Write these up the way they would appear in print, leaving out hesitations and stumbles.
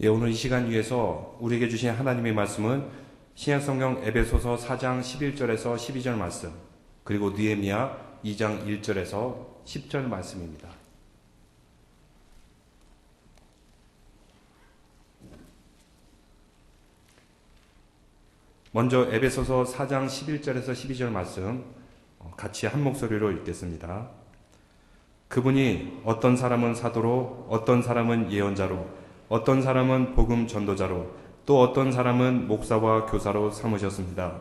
오늘 이 시간 위해서 우리에게 주신 하나님의 말씀은 신약성경 에베소서 4장 11절에서 12절 말씀, 그리고 느헤미야 2장 1절에서 10절 말씀입니다. 먼저 에베소서 4장 11절에서 12절 말씀 같이 한 목소리로 읽겠습니다. 그분이 어떤 사람은 사도로, 어떤 사람은 예언자로, 어떤 사람은 복음 전도자로, 또 어떤 사람은 목사와 교사로 삼으셨습니다.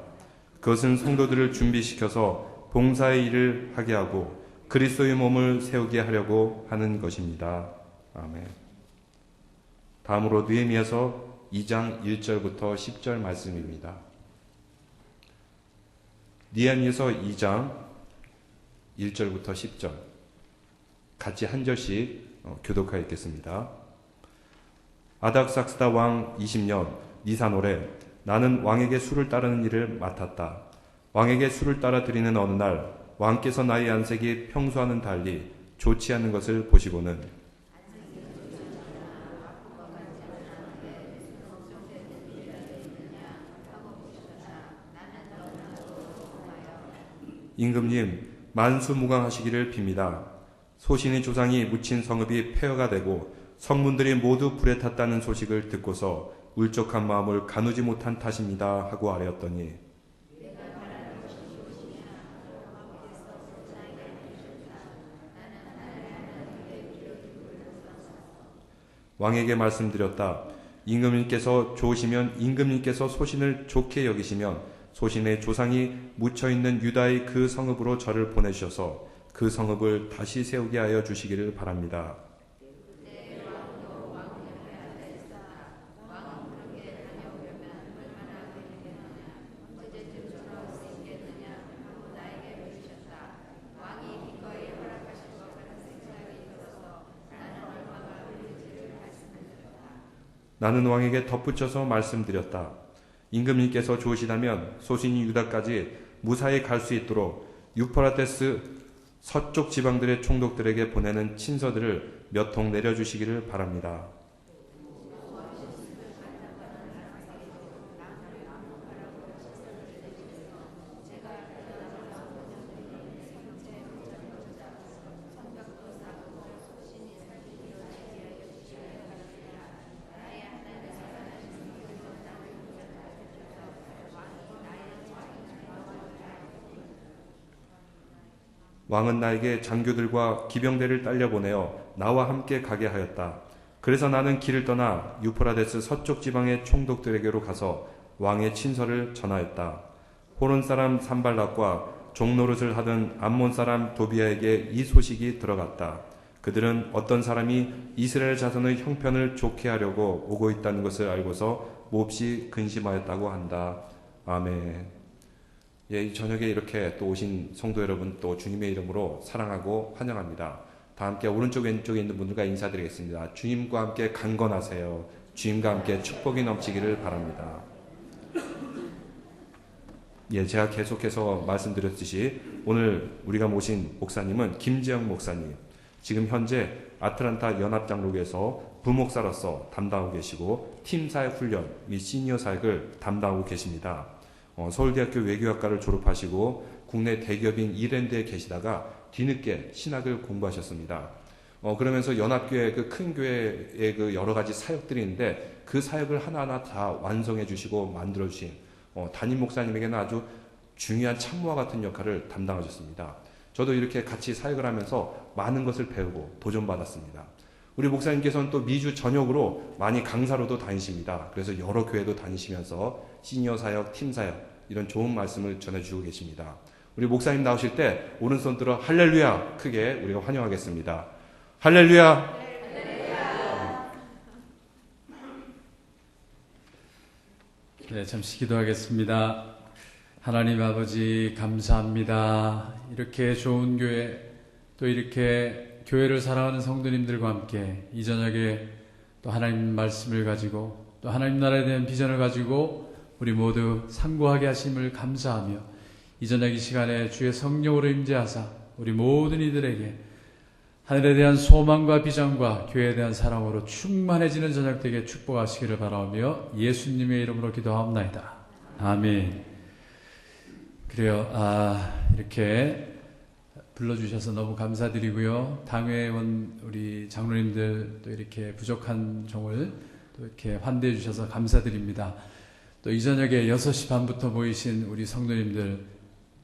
그것은 성도들을 준비시켜서 봉사의 일을 하게 하고 그리스도의 몸을 세우게 하려고 하는 것입니다. 아멘. 다음으로 느헤미야서 2장 1절부터 10절 말씀입니다. 느헤미야서 2장 1절부터 10절 같이 한 절씩 교독하여 읽겠습니다. 아닥삭스다 왕 20년 니산올에 나는 왕에게 술을 따르는 일을 맡았다. 왕에게 술을 따라 드리는 어느 날 왕께서 나의 안색이 평소와는 달리 좋지 않은 것을 보시고는 임금님 만수무강하시기를 빕니다. 소신의 조상이 묻힌 성읍이 폐허가 되고 성문들이 모두 불에 탔다는 소식을 듣고서 울적한 마음을 가누지 못한 탓입니다 하고 아뢰었더니 왕에게 말씀드렸다. 임금님께서 좋으시면 임금님께서 소신을 좋게 여기시면 소신의 조상이 묻혀있는 유다의 그 성읍으로 저를 보내주셔서 그 성읍을 다시 세우게 하여 주시기를 바랍니다. 나는 왕에게 덧붙여서 말씀드렸다. 임금님께서 좋으시다면 소신이 유다까지 무사히 갈 수 있도록 유프라테스 서쪽 지방들의 총독들에게 보내는 친서들을 몇 통 내려주시기를 바랍니다. 왕은 나에게 장교들과 기병대를 딸려보내어 나와 함께 가게 하였다. 그래서 나는 길을 떠나 유프라데스 서쪽 지방의 총독들에게로 가서 왕의 친서를 전하였다. 호론 사람 산발락과 종노릇을 하던 암몬 사람 도비아에게 이 소식이 들어갔다. 그들은 어떤 사람이 이스라엘 자손의 형편을 좋게 하려고 오고 있다는 것을 알고서 몹시 근심하였다고 한다. 아멘. 이 저녁에 이렇게 또 오신 성도 여러분 또 주님의 이름으로 사랑하고 환영합니다. 다 함께 오른쪽 왼쪽에 있는 분들과 인사드리겠습니다. 주님과 함께 강건하세요. 주님과 함께 축복이 넘치기를 바랍니다. 제가 계속해서 말씀드렸듯이 오늘 우리가 모신 목사님은 김지영 목사님, 지금 현재 아틀란타 연합장로교에서 부목사로서 담당하고 계시고 팀 사역 훈련 및 시니어 사역을 담당하고 계십니다. 서울대학교 외교학과를 졸업하시고 국내 대기업인 이랜드에 계시다가 뒤늦게 신학을 공부하셨습니다. 그러면서 연합교회 그 큰 교회의 그 여러 가지 사역들이 있는데 그 사역을 하나하나 다 완성해 주시고 만들어 주신 담임 목사님에게는 아주 중요한 참모와 같은 역할을 담당하셨습니다. 저도 이렇게 같이 사역을 하면서 많은 것을 배우고 도전받았습니다. 우리 목사님께서는 또 미주 전역으로 많이 강사로도 다니십니다. 그래서 여러 교회도 다니시면서 시니어 사역, 팀 사역 이런 좋은 말씀을 전해주고 계십니다. 우리 목사님 나오실 때 오른손 들어 할렐루야 크게 우리가 환영하겠습니다. 할렐루야. 네, 잠시 기도하겠습니다. 하나님 아버지 감사합니다. 이렇게 좋은 교회 또 이렇게 교회를 사랑하는 성도님들과 함께 이 저녁에 또 하나님 말씀을 가지고 또 하나님 나라에 대한 비전을 가지고 우리 모두 상고하게 하심을 감사하며 이 저녁 이 시간에 주의 성령으로 임재하사 우리 모든 이들에게 하늘에 대한 소망과 비전과 교회에 대한 사랑으로 충만해지는 저녁 되게 축복하시기를 바라며 예수님의 이름으로 기도하옵나이다. 아멘. 그래요. 이렇게 불러주셔서 너무 감사드리고요. 당회에 온 우리 장로님들 또 이렇게 부족한 종을 또 이렇게 환대해 주셔서 감사드립니다. 또 이 저녁에 6시 반부터 모이신 우리 성도님들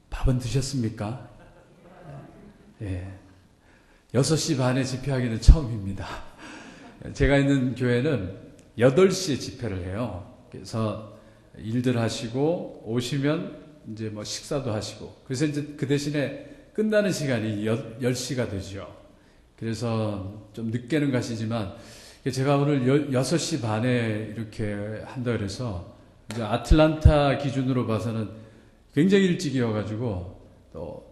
밥은 드셨습니까? 예. 6시 반에 집회하기는 처음입니다. 제가 있는 교회는 8시에 집회를 해요. 그래서 일들 하시고 오시면 이제 뭐 식사도 하시고 그래서 이제 그 대신에 끝나는 시간이 10시가 되죠. 그래서 좀 늦게는 가시지만 제가 오늘 6시 반에 이렇게 한다 그래서 이제 아틀란타 기준으로 봐서는 굉장히 일찍이어가지고 또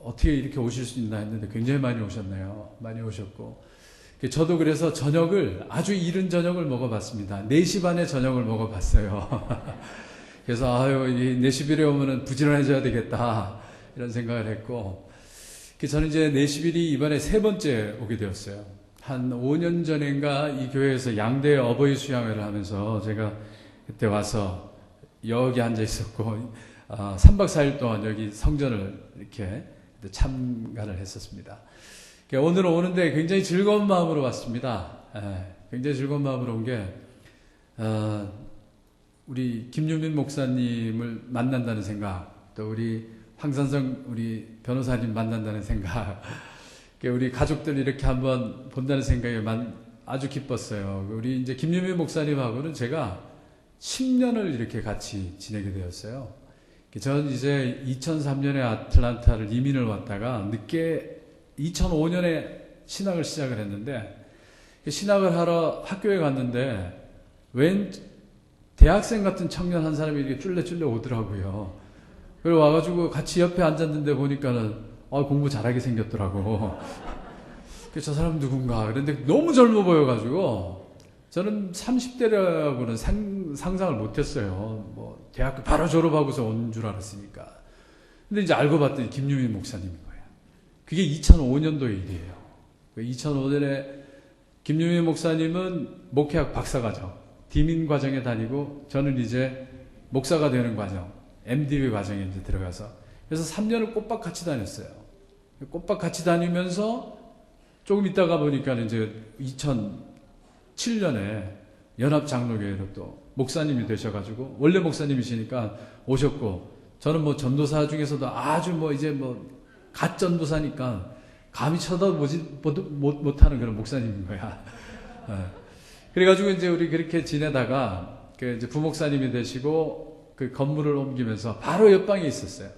어떻게 이렇게 오실 수 있나 했는데 굉장히 많이 오셨네요. 많이 오셨고 저도 그래서 저녁을 아주 이른 저녁을 먹어봤습니다. 4시 반에 저녁을 먹어봤어요. 그래서 이 4시 반에 오면은 부지런해져야 되겠다 이런 생각을 했고 저는 이제 4시 이번에 3번째 오게 되었어요. 한 5년 전인가 이 교회에서 양대 어버이 수양회를 하면서 제가 그때 와서 여기 앉아 있었고 3박 4일 동안 여기 성전을 이렇게 참가를 했었습니다. 오늘은 오는데 굉장히 즐거운 마음으로 왔습니다. 굉장히 즐거운 마음으로 온 게 우리 김유민 목사님을 만난다는 생각, 또 우리 황선성 우리 변호사님 만난다는 생각, 우리 가족들 이렇게 한번 본다는 생각이 아주 기뻤어요. 우리 이제 김유민 목사님하고는 제가 10년을 이렇게 같이 지내게 되었어요. 저는 이제 2003년에 아틀란타를 이민을 왔다가 늦게 2005년에 신학을 시작을 했는데 신학을 하러 학교에 갔는데 웬 대학생 같은 청년 한 사람이 이렇게 쫄래쫄래 오더라고요. 그리고 와가지고 같이 옆에 앉았는데 보니까는 공부 잘하게 생겼더라고. 저 사람 누군가. 그런데 너무 젊어 보여가지고 저는 30대라고는 상상을 못했어요. 뭐 대학교 바로 졸업하고서 온 줄 알았으니까. 근데 이제 알고 봤더니 김유민 목사님인 거예요. 그게 2005년도의 일이에요. 2005년에 김유민 목사님은 목회학 박사과정, 디민 과정에 다니고 저는 이제 목사가 되는 과정, MDB 과정에 이제 들어가서 그래서 3년을 꼬박 같이 다녔어요. 꼬박 같이 다니면서 조금 있다가 보니까 이제 2007년에 연합장로교회로 또 목사님이 되셔가지고 원래 목사님이시니까 오셨고 저는 뭐 전도사 중에서도 아주 뭐 이제 뭐 갓 전도사니까 감히 쳐다보지 못하는 그런 목사님인 거야. 그래가지고 이제 우리 그렇게 지내다가 이제 부목사님이 되시고 그 건물을 옮기면서 바로 옆방에 있었어요.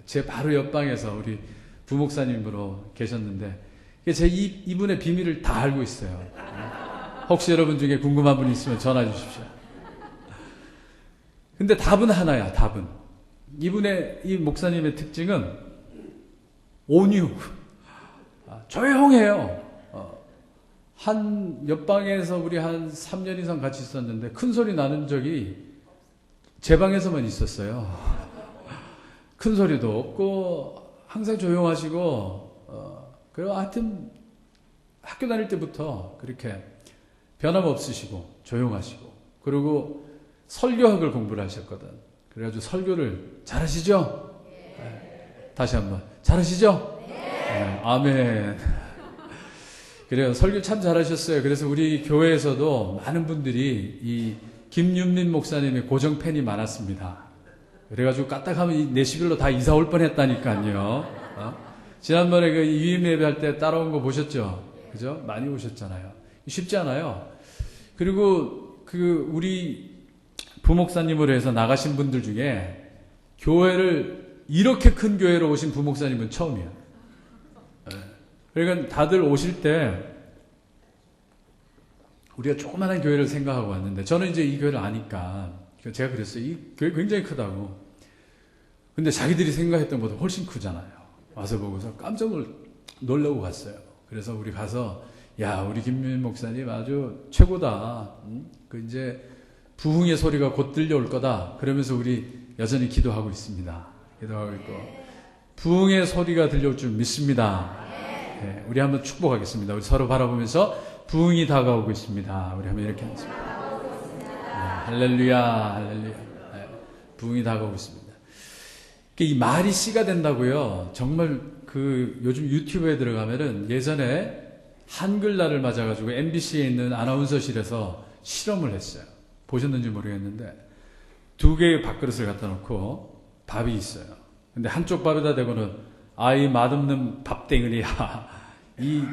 제 바로 옆방에서 우리 부목사님으로 계셨는데 제 이분의 비밀을 다 알고 있어요. 혹시 여러분 중에 궁금한 분 있으면 전화 주십시오. 근데 답은 하나야, 답은. 이 목사님의 특징은 온유. 조용해요. 한 옆방에서 우리 한 3년 이상 같이 있었는데 큰 소리 나는 적이 제 방에서만 있었어요. 큰 소리도 없고 항상 조용하시고 그리고 하여튼 학교 다닐 때부터 그렇게 변함없으시고 조용하시고 그리고 설교학을 공부를 하셨거든. 그래가지고 설교를 잘하시죠? 네. 다시 한번 잘하시죠? 네. 아멘. 그래요. 설교 참 잘하셨어요. 그래서 우리 교회에서도 많은 분들이 이 김윤민 목사님의 고정 팬이 많았습니다. 그래가지고 까딱하면 내시빌로 다 이사 올 뻔했다니까요. 지난번에 그 유임 예배할 때 따라온 거 보셨죠? 그죠? 많이 오셨잖아요. 쉽지 않아요. 그리고 우리 부목사님으로 해서 나가신 분들 중에 교회를 이렇게 큰 교회로 오신 부목사님은 처음이에요. 그러니까 다들 오실 때 우리가 조그마한 교회를 생각하고 왔는데 저는 이제 이 교회를 아니까 제가 그랬어요. 이 교회 굉장히 크다고. 근데 자기들이 생각했던 것보다 훨씬 크잖아요. 와서 보고서 깜짝 놀라고 갔어요. 그래서 우리 가서 야, 우리 김민 목사님 아주 최고다. 이제 부흥의 소리가 곧 들려올 거다. 그러면서 우리 여전히 기도하고 있습니다. 기도하고 있고 부흥의 소리가 들려올 줄 믿습니다. 예, 우리 한번 축복하겠습니다. 우리 서로 바라보면서 부흥이 다가오고 있습니다. 우리 한번 이렇게 하겠습니다. 할렐루야, 할렐루야. 예, 부흥이 다가오고 있습니다. 이 말이 씨가 된다고요. 정말 요즘 유튜브에 들어가면은 예전에 한글날을 맞아가지고 MBC에 있는 아나운서실에서 실험을 했어요. 보셨는지 모르겠는데 2개의 밥그릇을 갖다 놓고 밥이 있어요. 근데 한쪽 밥에다 대고는 아이 맛없는 밥땡이야, 이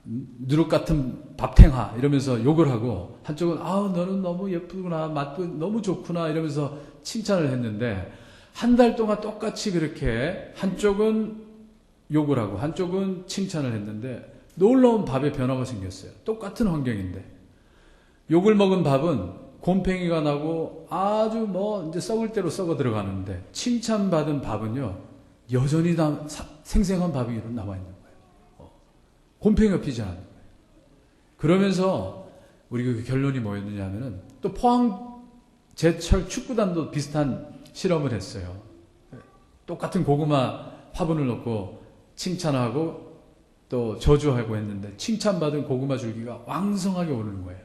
누룩 같은 밥탱아 이러면서 욕을 하고, 한쪽은 너는 너무 예쁘구나, 맛도 너무 좋구나 이러면서 칭찬을 했는데, 한 달 동안 똑같이 그렇게 한쪽은 욕을 하고 한쪽은 칭찬을 했는데 놀라운 밥에 변화가 생겼어요. 똑같은 환경인데 욕을 먹은 밥은 곰팡이가 나고 아주 이제 썩을 대로 썩어 들어가는데, 칭찬받은 밥은요 여전히 생생한 밥이 남아있는 거예요. 곰팡이가 피지 않는 거예요. 그러면서 우리가 그 결론이 뭐였느냐 하면은, 또 포항 제철 축구단도 비슷한 실험을 했어요. 똑같은 고구마 화분을 넣고 칭찬하고 또 저주하고 했는데, 칭찬받은 고구마 줄기가 왕성하게 오르는 거예요.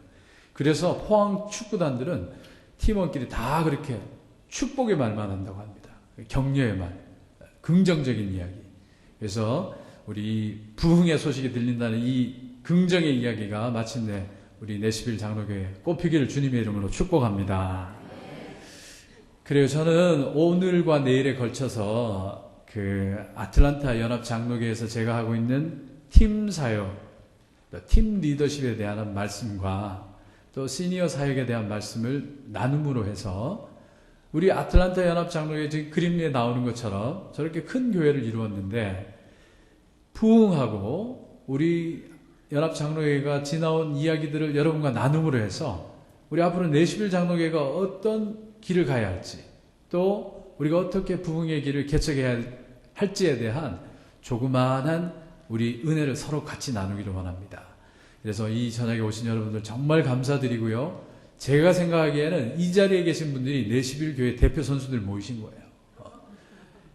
그래서 포항 축구단들은 팀원끼리 다 그렇게 축복의 말만 한다고 합니다. 격려의 말, 긍정적인 이야기. 그래서 우리 부흥의 소식이 들린다는 이 긍정의 이야기가 마침내 우리 내시빌 장로교회 꽃피기를 주님의 이름으로 축복합니다. 그래요. 저는 오늘과 내일에 걸쳐서 아틀란타 연합 장로교회에서 제가 하고 있는 팀 사역, 팀 리더십에 대한 말씀과 또 시니어 사역에 대한 말씀을 나눔으로 해서, 우리 아틀란타 연합 장로교회 지금 그림 위에 나오는 것처럼 저렇게 큰 교회를 이루었는데, 부흥하고 우리 연합 장로교회가 지나온 이야기들을 여러분과 나눔으로 해서 우리 앞으로 내시빌 장로교회가 어떤 길을 가야 할지, 또 우리가 어떻게 부흥의 길을 개척해야 할지에 대한 조그마한 우리 은혜를 서로 같이 나누기를 원합니다. 그래서 이 저녁에 오신 여러분들 정말 감사드리고요. 제가 생각하기에는 이 자리에 계신 분들이 내시빌 교회 대표 선수들 모이신 거예요.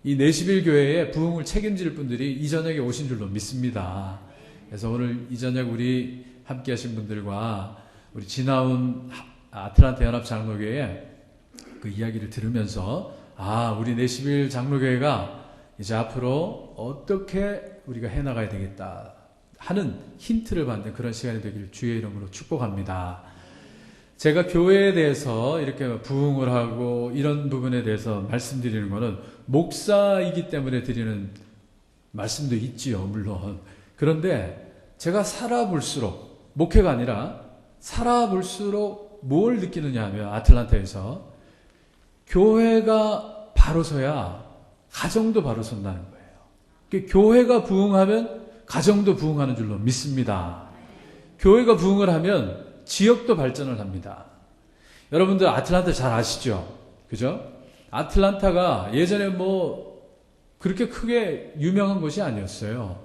이 내시빌 교회의 부흥을 책임질 분들이 이 저녁에 오신 줄로 믿습니다. 그래서 오늘 이 저녁 우리 함께 하신 분들과 우리 지나온 아틀란타 연합 장로교회의 그 이야기를 들으면서, 우리 내시빌 장로교회가 이제 앞으로 어떻게 우리가 해나가야 되겠다 하는 힌트를 받는 그런 시간이 되기를 주의 이름으로 축복합니다. 제가 교회에 대해서 이렇게 부흥을 하고 이런 부분에 대해서 말씀드리는 것은 목사이기 때문에 드리는 말씀도 있지요, 물론. 그런데 제가 살아볼수록, 목회가 아니라 살아볼수록 뭘 느끼느냐 하면, 아틀란타에서 교회가 바로 서야 가정도 바로 선다는 거예요. 교회가 부흥하면 가정도 부흥하는 줄로 믿습니다. 교회가 부흥을 하면 지역도 발전을 합니다. 여러분들 아틀란타 잘 아시죠? 그죠? 아틀란타가 예전에 그렇게 크게 유명한 곳이 아니었어요.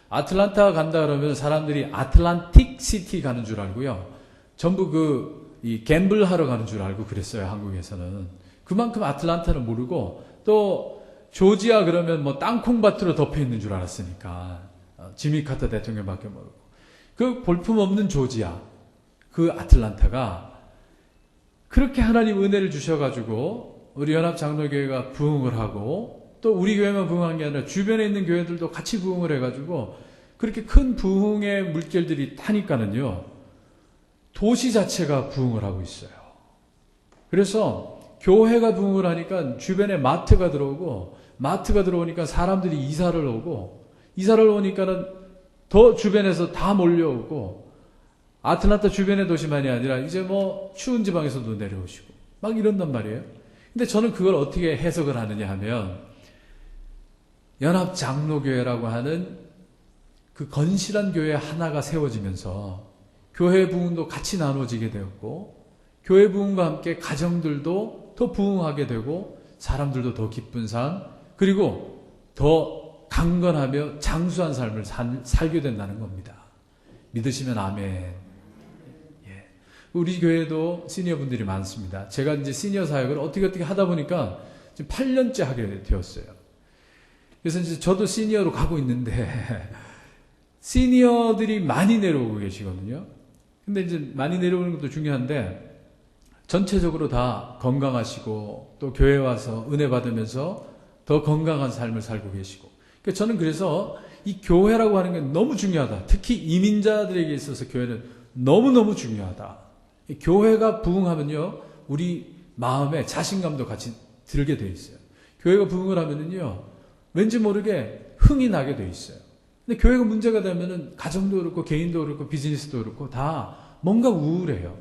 아틀란타 간다 그러면 사람들이 아틀란틱 시티 가는 줄 알고요. 전부 이 갬블 하러 가는 줄 알고 그랬어요, 한국에서는. 그만큼 아틀란타를 모르고, 또 조지아 그러면 땅콩밭으로 덮여 있는 줄 알았으니까. 지미 카터 대통령밖에 모르고. 그 볼품없는 조지아, 그 아틀란타가 그렇게 하나님 은혜를 주셔가지고 우리 연합장로교회가 부흥을 하고, 또 우리 교회만 부흥한 게 아니라 주변에 있는 교회들도 같이 부흥을 해가지고 그렇게 큰 부흥의 물결들이 타니까는요, 도시 자체가 부흥을 하고 있어요. 그래서 교회가 부흥을 하니까 주변에 마트가 들어오고, 마트가 들어오니까 사람들이 이사를 오고, 이사를 오니까는 더 주변에서 다 몰려오고, 아틀란타 주변의 도시만이 아니라 이제 추운 지방에서도 내려오시고 막 이런단 말이에요. 근데 저는 그걸 어떻게 해석을 하느냐 하면, 연합장로교회라고 하는 그 건실한 교회 하나가 세워지면서 교회 부흥도 같이 나눠지게 되었고, 교회 부흥과 함께 가정들도 더 부흥하게 되고, 사람들도 더 기쁜 삶, 그리고 더 강건하며 장수한 삶을 살게 된다는 겁니다. 믿으시면 아멘. 우리 교회도 시니어분들이 많습니다. 제가 이제 시니어 사역을 어떻게 하다 보니까 지금 8년째 하게 되었어요. 그래서 이제 저도 시니어로 가고 있는데, 시니어들이 많이 내려오고 계시거든요. 근데 이제 많이 내려오는 것도 중요한데 전체적으로 다 건강하시고 또 교회 와서 은혜 받으면서 더 건강한 삶을 살고 계시고, 그러니까 저는 그래서 이 교회라고 하는 게 너무 중요하다. 특히 이민자들에게 있어서 교회는 너무너무 중요하다. 이 교회가 부흥하면요, 우리 마음에 자신감도 같이 들게 돼 있어요. 교회가 부흥을 하면은요, 왠지 모르게 흥이 나게 돼 있어요. 근데 교회가 문제가 되면은 가정도 그렇고 개인도 그렇고 비즈니스도 그렇고 다 뭔가 우울해요.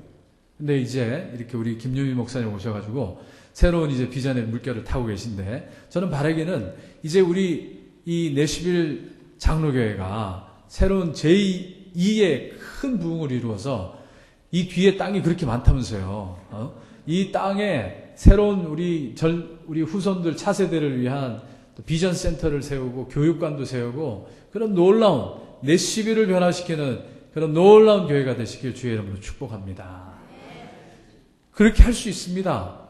근데 이제 이렇게 우리 김유미 목사님 오셔가지고 새로운 이제 비전의 물결을 타고 계신데, 저는 바라기는 이제 우리 이 내시빌 장로교회가 새로운 제2의 큰 부흥을 이루어서, 이 뒤에 땅이 그렇게 많다면서요. 이 땅에 새로운 우리 후손들 차세대를 위한 비전 센터를 세우고 교육관도 세우고 그런 놀라운 내시빌을 변화시키는 그런 놀라운 교회가 되시길 주의 이름으로 축복합니다. 그렇게 할 수 있습니다.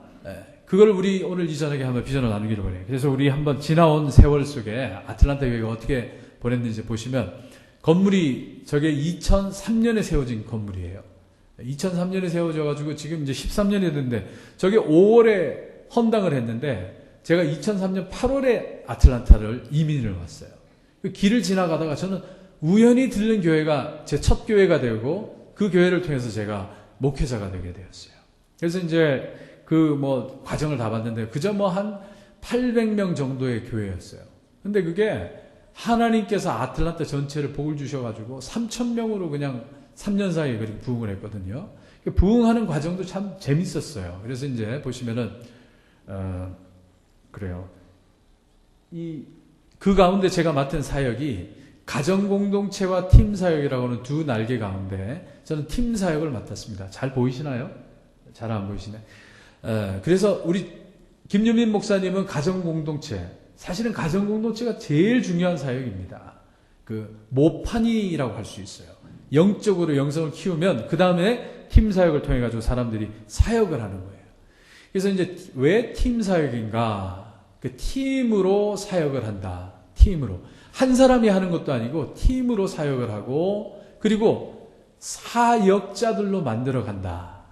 그걸 우리 오늘 이 저녁에 한번 비전을 나누기를 바래요. 그래서 우리 한번 지나온 세월 속에 아틀란타 교회가 어떻게 보냈는지 보시면, 건물이 저게 2003년에 세워진 건물이에요. 2003년에 세워져가지고 지금 이제 13년이 됐는데, 저게 5월에 헌당을 했는데 제가 2003년 8월에 아틀란타를 이민을 왔어요. 그 길을 지나가다가 저는 우연히 들른 교회가 제 첫 교회가 되고, 그 교회를 통해서 제가 목회자가 되게 되었어요. 그래서 이제 과정을 다 봤는데 그저 한 800명 정도의 교회였어요. 근데 그게 하나님께서 아틀란타 전체를 복을 주셔가지고 3,000명으로 그냥 3년 사이에 그렇게 부흥을 했거든요. 부흥하는 과정도 참 재밌었어요. 그래서 이제 보시면은, 그래요. 그 가운데 제가 맡은 사역이 가정공동체와 팀 사역이라고 하는 두 날개 가운데 저는 팀 사역을 맡았습니다. 잘 보이시나요? 잘 안 보이시네. 그래서 우리 김유민 목사님은 가정공동체, 사실은 가정공동체가 제일 중요한 사역입니다. 모판이라고 할 수 있어요. 영적으로 영성을 키우면 그 다음에 팀 사역을 통해 가지고 사람들이 사역을 하는 거예요. 그래서 이제 왜 팀 사역인가? 팀으로 사역을 한다. 팀으로. 한 사람이 하는 것도 아니고 팀으로 사역을 하고, 그리고 사역자들로 만들어 간다.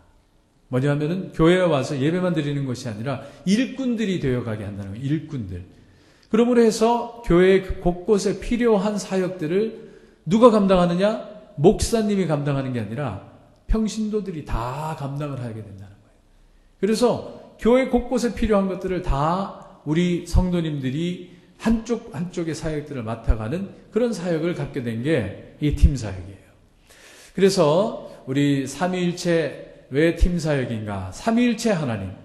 뭐냐면은 교회에 와서 예배만 드리는 것이 아니라 일꾼들이 되어가게 한다는 거예요. 일꾼들. 그러므로 해서 교회 곳곳에 필요한 사역들을 누가 감당하느냐? 목사님이 감당하는 게 아니라 평신도들이 다 감당을 하게 된다는 거예요. 그래서 교회 곳곳에 필요한 것들을 다 우리 성도님들이 한쪽의 사역들을 맡아가는 그런 사역을 갖게 된 게 이 팀 사역이에요. 그래서 우리 삼위일체 왜 팀 사역인가? 삼위일체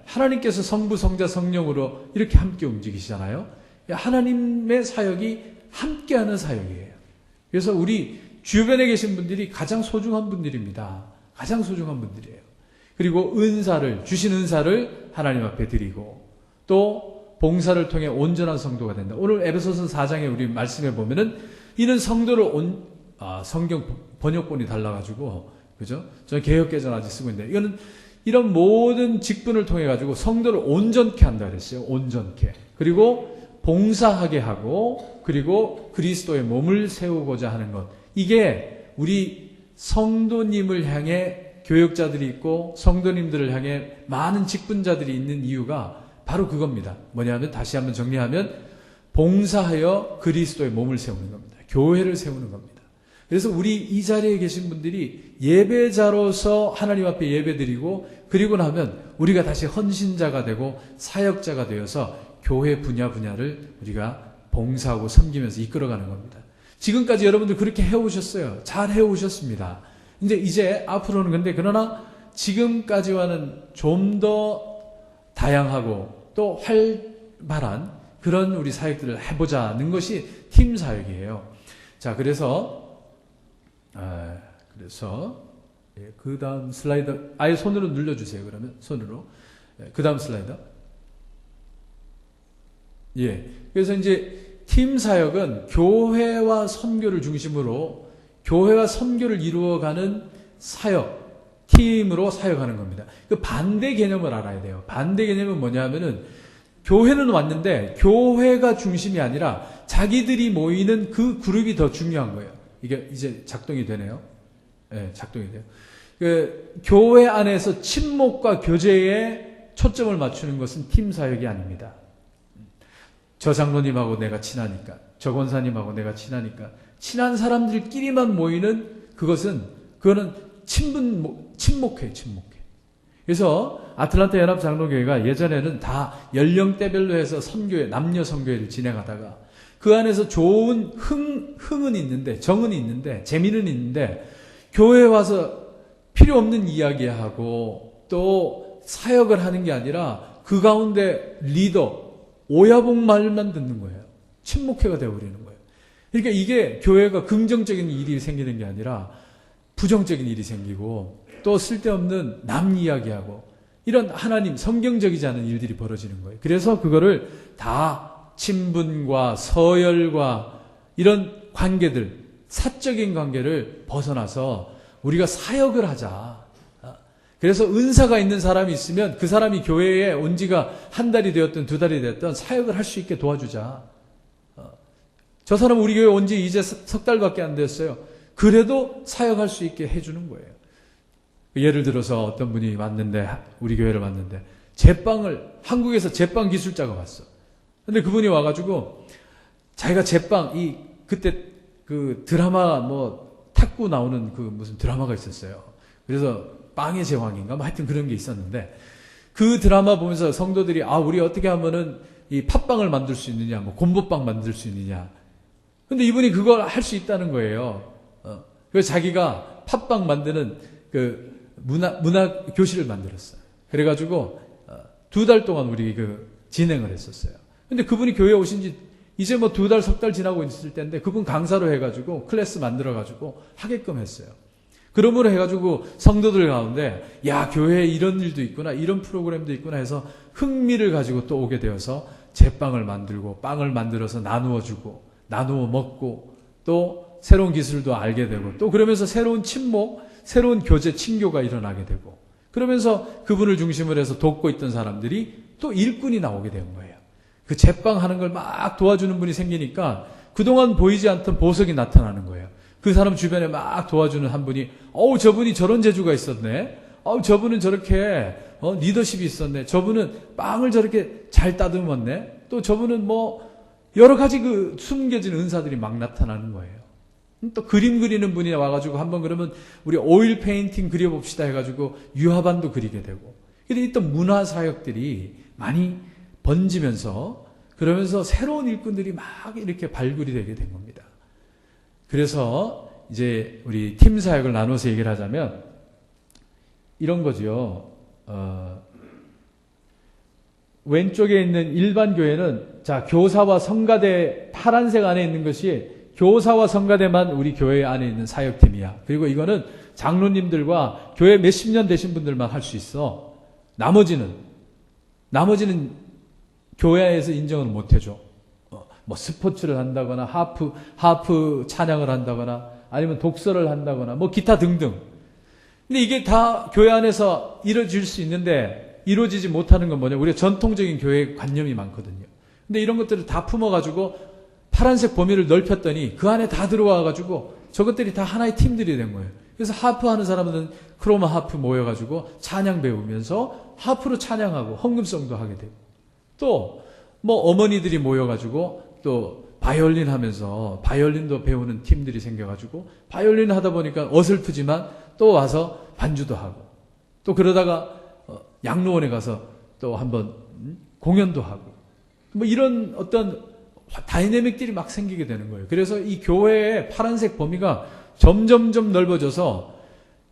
하나님께서 성부, 성자, 성령으로 이렇게 함께 움직이시잖아요. 하나님의 사역이 함께하는 사역이에요. 그래서 우리 주변에 계신 분들이 가장 소중한 분들입니다. 가장 소중한 분들이에요. 그리고 주신 은사를 하나님 앞에 드리고, 또 봉사를 통해 온전한 성도가 된다. 오늘 에베소서 4장에 우리 말씀해 보면은, 이는 성도를 성경 번역본이 달라가지고, 그죠? 저는 개역개정 아직 쓰고 있는데, 이런 모든 직분을 통해 가지고 성도를 온전케 한다 그랬어요. 온전케. 그리고 봉사하게 하고, 그리고 그리스도의 몸을 세우고자 하는 것. 이게 우리 성도님을 향해 교역자들이 있고 성도님들을 향해 많은 직분자들이 있는 이유가 바로 그겁니다. 뭐냐면, 다시 한번 정리하면, 봉사하여 그리스도의 몸을 세우는 겁니다. 교회를 세우는 겁니다. 그래서 우리 이 자리에 계신 분들이 예배자로서 하나님 앞에 예배드리고, 그리고 나면 우리가 다시 헌신자가 되고 사역자가 되어서 교회 분야를 우리가 봉사하고 섬기면서 이끌어가는 겁니다. 지금까지 여러분들 그렇게 해오셨어요. 잘 해오셨습니다. 이제 앞으로는 근데 그러나 지금까지와는 좀 더 다양하고 또 활발한 그런 우리 사역들을 해보자는 것이 팀 사역이에요. 자, 그래서 그 다음 슬라이드 아예 손으로 눌러주세요. 그러면 손으로. 그 다음 슬라이드. 그래서 이제 팀 사역은 교회와 선교를 중심으로 교회와 선교를 이루어가는 사역, 팀으로 사역하는 겁니다. 그 반대 개념을 알아야 돼요. 반대 개념은 뭐냐면은, 교회는 왔는데 교회가 중심이 아니라 자기들이 모이는 그 그룹이 더 중요한 거예요. 이게 이제 작동이 되네요. 네, 작동이 돼요. 그 교회 안에서 친목과 교제에 초점을 맞추는 것은 팀 사역이 아닙니다. 저 장로님하고 내가 친하니까, 저 권사님하고 내가 친하니까, 친한 사람들끼리만 모이는 그거는 친목회예요, 친목회. 그래서 아틀란타 연합장로교회가 예전에는 다 연령대별로 해서 선교회, 남녀 선교회를 진행하다가 그 안에서 좋은 흥은 있는데, 정은 있는데, 재미는 있는데, 교회에 와서 필요 없는 이야기하고 또 사역을 하는 게 아니라 그 가운데 리더, 오야복 말만 듣는 거예요. 친목회가 되어버리는 거예요. 그러니까 이게 교회가 긍정적인 일이 생기는 게 아니라 부정적인 일이 생기고 또 쓸데없는 남 이야기하고 이런 하나님 성경적이지 않은 일들이 벌어지는 거예요. 그래서 그거를 다 친분과 서열과 이런 관계들, 사적인 관계를 벗어나서 우리가 사역을 하자. 그래서 은사가 있는 사람이 있으면 그 사람이 교회에 온 지가 한 달이 되었든 두 달이 되었든 사역을 할 수 있게 도와주자. 저 사람 우리 교회 온 지 이제 석 달밖에 안 됐어요. 그래도 사역할 수 있게 해주는 거예요. 예를 들어서 어떤 분이 왔는데, 우리 교회를 왔는데, 한국에서 제빵 기술자가 왔어. 근데 그분이 와가지고, 자기가 그때 그 드라마 탁구 나오는 그 무슨 드라마가 있었어요. 그래서 빵의 제왕인가? 하여튼 그런 게 있었는데, 그 드라마 보면서 성도들이, 우리 어떻게 하면은 이 팥빵을 만들 수 있느냐, 곰보빵 만들 수 있느냐. 근데 이분이 그걸 할 수 있다는 거예요. 그래서 자기가 팥빵 만드는 그 문화 교실을 만들었어요. 그래가지고 2달 동안 우리 진행을 했었어요. 근데 그분이 교회에 오신 지 이제 2달, 석 달 지나고 있을 때인데 그분 강사로 해가지고 클래스 만들어가지고 하게끔 했어요. 그러므로 해가지고 성도들 가운데 교회에 이런 일도 있구나, 이런 프로그램도 있구나 해서 흥미를 가지고 또 오게 되어서 제빵을 만들고 빵을 만들어서 나누어주고 나누어 먹고 또 새로운 기술도 알게 되고 또 그러면서 새로운 친목, 새로운 교제, 친교가 일어나게 되고 그러면서 그분을 중심으로 해서 돕고 있던 사람들이 또 일꾼이 나오게 된 거예요. 그 제빵 하는 걸 막 도와주는 분이 생기니까 그동안 보이지 않던 보석이 나타나는 거예요. 그 사람 주변에 막 도와주는 한 분이 저분이 저런 재주가 있었네. 저분은 저렇게 리더십이 있었네. 저분은 빵을 저렇게 잘 따듬었네. 또 저분은 여러 가지 숨겨진 은사들이 막 나타나는 거예요. 또 그림 그리는 분이 와가지고 한번 그러면 우리 오일 페인팅 그려봅시다 해가지고 유화반도 그리게 되고. 근데 이떤 문화 사역들이 많이 번지면서 그러면서 새로운 일꾼들이 막 이렇게 발굴이 되게 된 겁니다. 그래서 이제 우리 팀 사역을 나눠서 얘기를 하자면 이런 거죠. 왼쪽에 있는 일반 교회는 교사와 성가대 파란색 안에 있는 것이 교사와 성가대만 우리 교회 안에 있는 사역팀이야. 그리고 이거는 장로님들과 교회 몇십 년 되신 분들만 할 수 있어. 나머지는 교회에서 인정을 못 해줘. 스포츠를 한다거나 하프 찬양을 한다거나 아니면 독서를 한다거나 기타 등등. 근데 이게 다 교회 안에서 이루어질 수 있는데 이루어지지 못하는 건 뭐냐? 우리가 전통적인 교회 관념이 많거든요. 근데 이런 것들을 다 품어가지고 파란색 범위를 넓혔더니 그 안에 다 들어와가지고 저것들이 다 하나의 팀들이 된 거예요. 그래서 하프 하는 사람들은 크로마 하프 모여가지고 찬양 배우면서 하프로 찬양하고 헌금성도 하게 되고 또 어머니들이 모여가지고 또 바이올린 하면서 바이올린도 배우는 팀들이 생겨가지고 바이올린 하다 보니까 어설프지만 또 와서 반주도 하고 또 그러다가 양로원에 가서 또 한번 공연도 하고 이런 어떤 다이내믹들이 막 생기게 되는 거예요. 그래서 이 교회의 파란색 범위가 점점점 넓어져서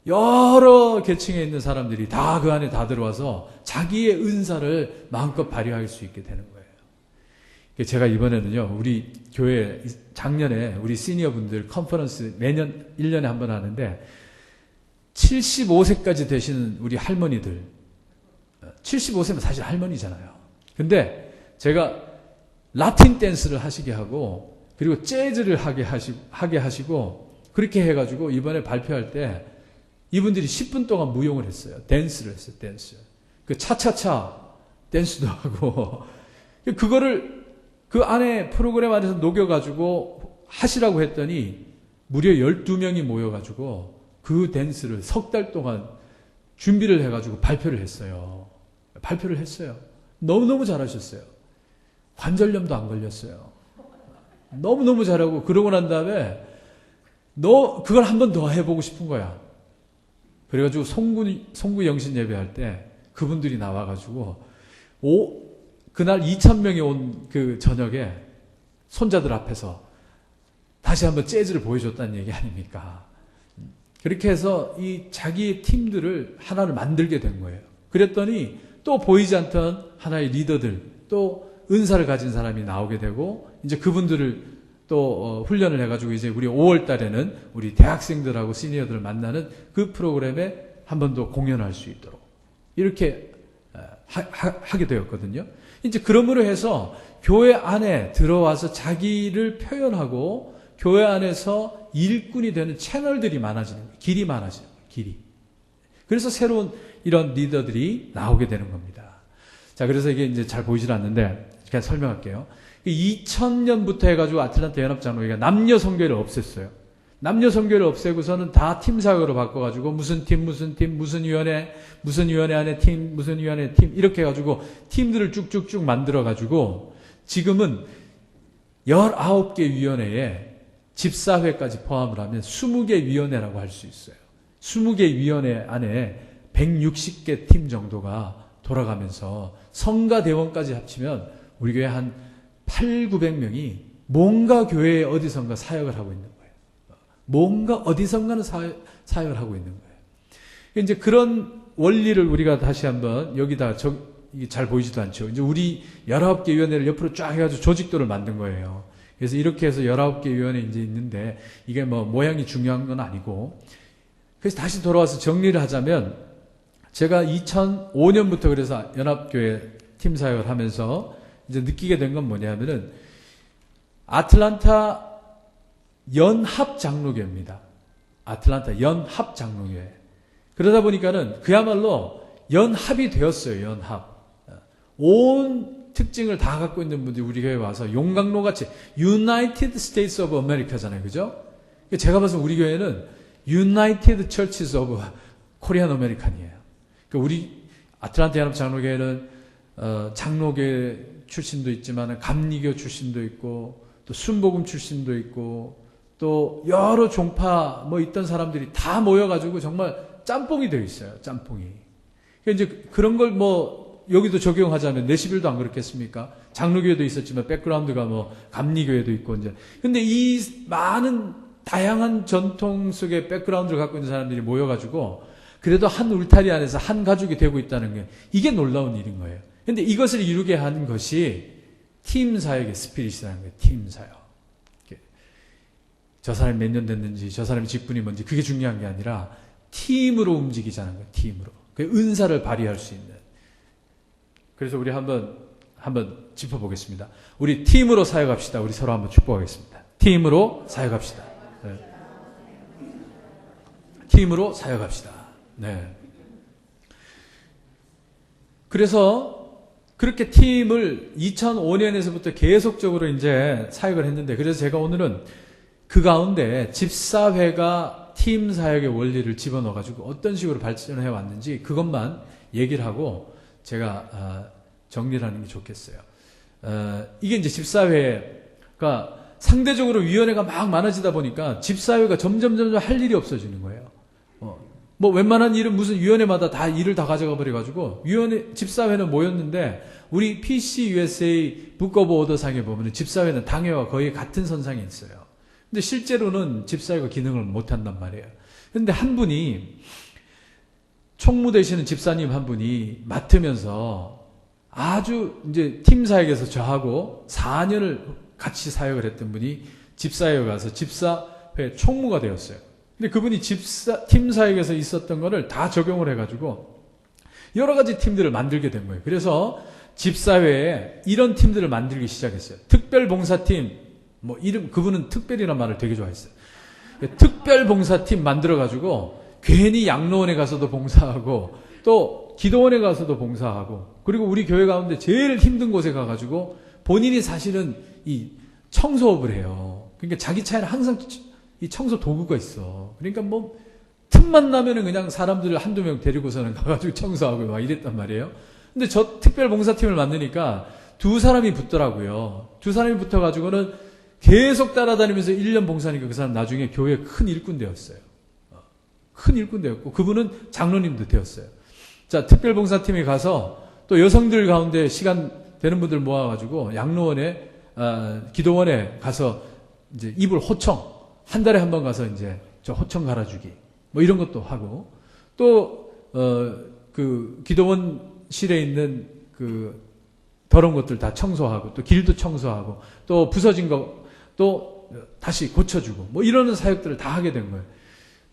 여러 계층에 있는 사람들이 다 그 안에 다 들어와서 자기의 은사를 마음껏 발휘할 수 있게 되는 거예요. 제가 이번에는요, 우리 교회 작년에 우리 시니어분들 컨퍼런스 매년 1년에 한 번 하는데 75세까지 되시는 우리 할머니들 75세면 사실 할머니잖아요. 근데 제가 라틴 댄스를 하시게 하고 그리고 재즈를 하게 하시고 그렇게 해가지고 이번에 발표할 때 이분들이 10분 동안 무용을 했어요. 댄스를 했어요. 댄스. 그 차차차 댄스도 하고 그거를 그 안에 프로그램 안에서 녹여가지고 하시라고 했더니 무려 12명이 모여가지고 그 댄스를 석 달 동안 준비를 해가지고 발표를 했어요. 너무너무 잘하셨어요. 관절염도 안 걸렸어요. 너무너무 잘하고, 그러고 난 다음에 너 그걸 한 번 더 해보고 싶은 거야. 그래가지고 송구 영신 예배할 때 그분들이 나와가지고 그날 2,000명이 온 그 저녁에 손자들 앞에서 다시 한번 재즈를 보여줬다는 얘기 아닙니까? 그렇게 해서 이 자기의 팀들을 하나를 만들게 된 거예요. 그랬더니 또 보이지 않던 하나의 리더들, 또 은사를 가진 사람이 나오게 되고, 이제 그분들을 또 훈련을 해가지고 이제 우리 5월 달에는 우리 대학생들하고 시니어들을 만나는 그 프로그램에 한 번 더 공연할 수 있도록 이렇게 하게 되었거든요. 이제 그러므로 해서 교회 안에 들어와서 자기를 표현하고 교회 안에서 일꾼이 되는 채널들이 많아지는 거예요. 길이 많아지는 거예요. 길이. 그래서 새로운 이런 리더들이 나오게 되는 겁니다. 자, 그래서 이게 이제 잘 보이질 않는데 그냥 설명할게요. 2000년부터 해가지고 아틀란타 연합장로회가 남녀 선교회를 없앴어요. 남녀 선교회를 없애고서는 다 팀 사역으로 바꿔가지고 무슨 팀, 무슨 위원회 안에 팀, 무슨 위원회 팀 이렇게 해가지고 팀들을 쭉쭉쭉 만들어가지고 지금은 19개 위원회에 집사회까지 포함을 하면 20개 위원회라고 할 수 있어요. 20개 위원회 안에 160개 팀 정도가 돌아가면서 성가대원까지 합치면 우리 교회 한 8,900명이 뭔가 교회에 어디선가 사역을 하고 있는 거예요. 뭔가 어디선가는 사역을 하고 있는 거예요. 이제 그런 원리를 우리가 다시 한번 여기다 이게 잘 보이지도 않죠. 이제 우리 19개 위원회를 옆으로 쫙 해가지고 조직도를 만든 거예요. 그래서 이렇게 해서 19개 위원회 이제 있는데 이게 뭐 모양이 중요한 건 아니고, 그래서 다시 돌아와서 정리를 하자면 제가 2005년부터 그래서 연합교회 팀 사역을 하면서 이제 느끼게 된 건 뭐냐면은 아틀란타 연합장로교회입니다. 아틀란타 연합장로교회. 그러다 보니까는 그야말로 연합이 되었어요. 연합. 온 특징을 다 갖고 있는 분들이 우리 교회에 와서 용광로 같이 United States of America잖아요. 그죠? 제가 봐서 우리 교회는 United Churches of Korean American이에요. 그러니까 우리 아틀란타 연합장로교회는 장로교 출신도 있지만 감리교 출신도 있고 또 순복음 출신도 있고 또 여러 종파 뭐 있던 사람들이 다 모여가지고 정말 짬뽕이 되어 있어요. 짬뽕이. 그러니까 이제 그런 걸 뭐 여기도 적용하자면 내시빌도 안 그렇겠습니까? 장로교회도 있었지만 백그라운드가 뭐 감리교회도 있고 이제. 근데 이 많은 다양한 전통 속의 백그라운드를 갖고 있는 사람들이 모여가지고 그래도 한 울타리 안에서 한 가족이 되고 있다는 게 이게 놀라운 일인 거예요. 근데 이것을 이루게 한 것이 팀 사역의 스피릿이라는 거예요. 팀 사역. 저 사람이 몇 년 됐는지, 저 사람의 직분이 뭔지 그게 중요한 게 아니라 팀으로 움직이자는 거예요. 팀으로. 그 은사를 발휘할 수 있는. 그래서 우리 한번 짚어보겠습니다. 우리 팀으로 사역합시다. 우리 서로 한번 축복하겠습니다. 팀으로 사역합시다. 네. 팀으로 사역합시다. 네. 그래서 그렇게 팀을 2005년에서부터 계속적으로 이제 사역을 했는데, 그래서 제가 오늘은 그 가운데 집사회가 팀 사역의 원리를 집어넣어가지고 어떤 식으로 발전해 왔는지 그것만 얘기를 하고 제가 정리를 하는 게 좋겠어요. 이게 이제 집사회가 상대적으로 위원회가 막 많아지다 보니까 집사회가 점점 할 일이 없어지는 거예요. 뭐 웬만한 일은 무슨 위원회마다 다 일을 다 가져가 버려가지고 집사회는 모였는데 우리 PCUSA 북 오브 오더상에 보면 집사회는 당회와 거의 같은 선상에 있어요. 근데 실제로는 집사회가 기능을 못 한단 말이에요. 근데 한 분이 총무 되시는 집사님 한 분이 맡으면서 아주 이제 팀 사역에서 저하고 4년을 같이 사역을 했던 분이 집사회에 가서 집사회 총무가 되었어요. 근데 그분이 팀 사역에서 있었던 거를 다 적용을 해가지고 여러 가지 팀들을 만들게 된 거예요. 그래서 집사회에 이런 팀들을 만들기 시작했어요. 특별봉사팀, 뭐 이름, 그분은 특별이라는 말을 되게 좋아했어요. 특별봉사팀 만들어가지고 괜히 양로원에 가서도 봉사하고 또 기도원에 가서도 봉사하고 그리고 우리 교회 가운데 제일 힘든 곳에 가가지고 본인이 사실은 이 청소업을 해요. 그러니까 자기 차에는 항상 이 청소 도구가 있어. 그러니까 뭐 틈만 나면은 그냥 사람들을 한두 명 데리고서는 가가지고 청소하고 막 이랬단 말이에요. 근데 저 특별봉사팀을 만드니까 두 사람이 붙더라고요. 두 사람이 붙어가지고는 계속 따라다니면서 1년 봉사하니까 그 사람 나중에 교회 큰 일꾼 되었어요. 큰 일꾼 되었고 그분은 장로님도 되었어요. 자, 특별봉사팀에 가서 또 여성들 가운데 시간 되는 분들 모아가지고 양로원에 기도원에 가서 이제 이불 호청 한 달에 한 번 가서 이제 저 호청 갈아주기 뭐 이런 것도 하고 또 그 기도원실에 있는 그 더러운 것들 다 청소하고 또 길도 청소하고 또 부서진 거 또 다시 고쳐주고 뭐 이러는 사역들을 다 하게 된 거예요.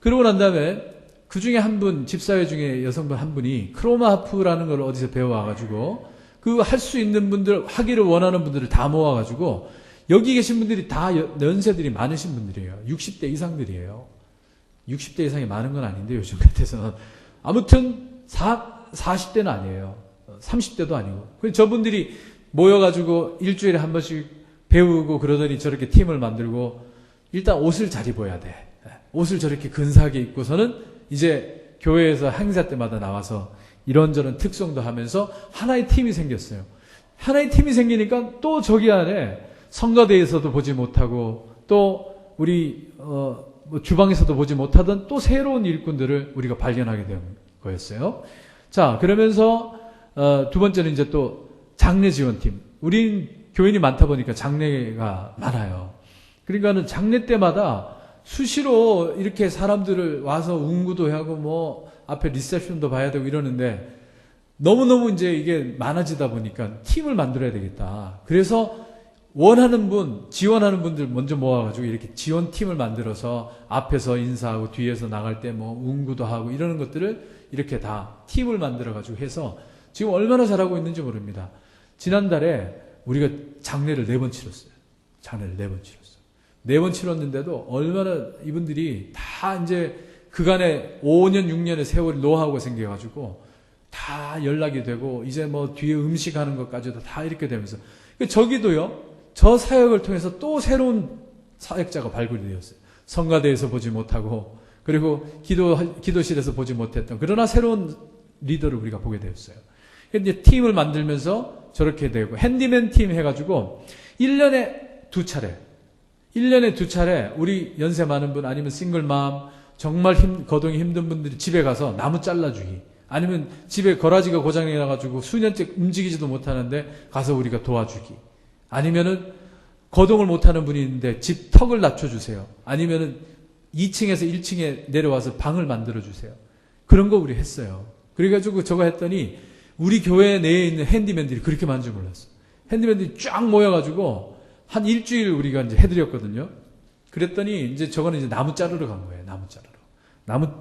그러고 난 다음에 그 중에 한 분, 집사회 중에 여성분 한 분이 크로마하프라는 걸 어디서 배워와가지고 그 할 수 있는 분들, 하기를 원하는 분들을 다 모아가지고 여기 계신 분들이 다 연세들이 많으신 분들이에요. 60대 이상들이에요. 60대 이상이 많은 건 아닌데 요즘 같아서는. 아무튼 40대는 아니에요. 30대도 아니고. 그래서 저분들이 모여가지고 일주일에 한 번씩 배우고 그러더니 저렇게 팀을 만들고 일단 옷을 잘 입어야 돼. 옷을 저렇게 근사하게 입고서는 이제 교회에서 행사 때마다 나와서 이런저런 특성도 하면서 하나의 팀이 생겼어요. 하나의 팀이 생기니까 또 저기 안에 성가대에서도 보지 못하고 또 우리 뭐 주방에서도 보지 못하던 또 새로운 일꾼들을 우리가 발견하게 된 거였어요. 자, 그러면서 두 번째는 이제 또 장례 지원팀. 우린 교인이 많다 보니까 장례가 많아요. 그러니까는 장례 때마다 수시로 이렇게 사람들을 와서 운구도 하고 뭐 앞에 리셉션도 봐야 되고 이러는데 너무너무 이제 이게 많아지다 보니까 팀을 만들어야 되겠다. 그래서 원하는 분, 지원하는 분들 먼저 모아가지고 이렇게 지원팀을 만들어서 앞에서 인사하고 뒤에서 나갈 때 뭐 운구도 하고 이러는 것들을 이렇게 다 팀을 만들어가지고 해서 지금 얼마나 잘하고 있는지 모릅니다. 지난달에 우리가 장례를 4번 치렀어요. 장례를 4번 치렀어요. 4번 치렀는데도 얼마나 이분들이 다 이제 그간에 5년, 6년의 세월이 노하우가 생겨가지고 다 연락이 되고 이제 뭐 뒤에 음식하는 것까지도 다 이렇게 되면서 저기도요. 저 사역을 통해서 또 새로운 사역자가 발굴이 되었어요. 성가대에서 보지 못하고 그리고 기도실에서 보지 못했던 그러나 새로운 리더를 우리가 보게 되었어요. 이제 팀을 만들면서 저렇게 되고 핸디맨 팀 해가지고 1년에 2차례 우리 연세 많은 분 아니면 싱글맘 정말 거동이 힘든 분들이 집에 가서 나무 잘라주기 아니면 집에 거라지가 고장이 나가지고 수년째 움직이지도 못하는데 가서 우리가 도와주기 아니면은 거동을 못하는 분이 있는데 집 턱을 낮춰주세요. 아니면은 2층에서 1층에 내려와서 방을 만들어주세요. 그런 거 우리 했어요. 그래가지고 저거 했더니 우리 교회 내에 있는 핸디맨들이 그렇게 많은 줄 몰랐어요. 핸디맨들이 쫙 모여가지고 한 일주일 우리가 이제 해드렸거든요. 그랬더니 이제 저거는 이제 나무 자르러 간 거예요. 나무 자르러.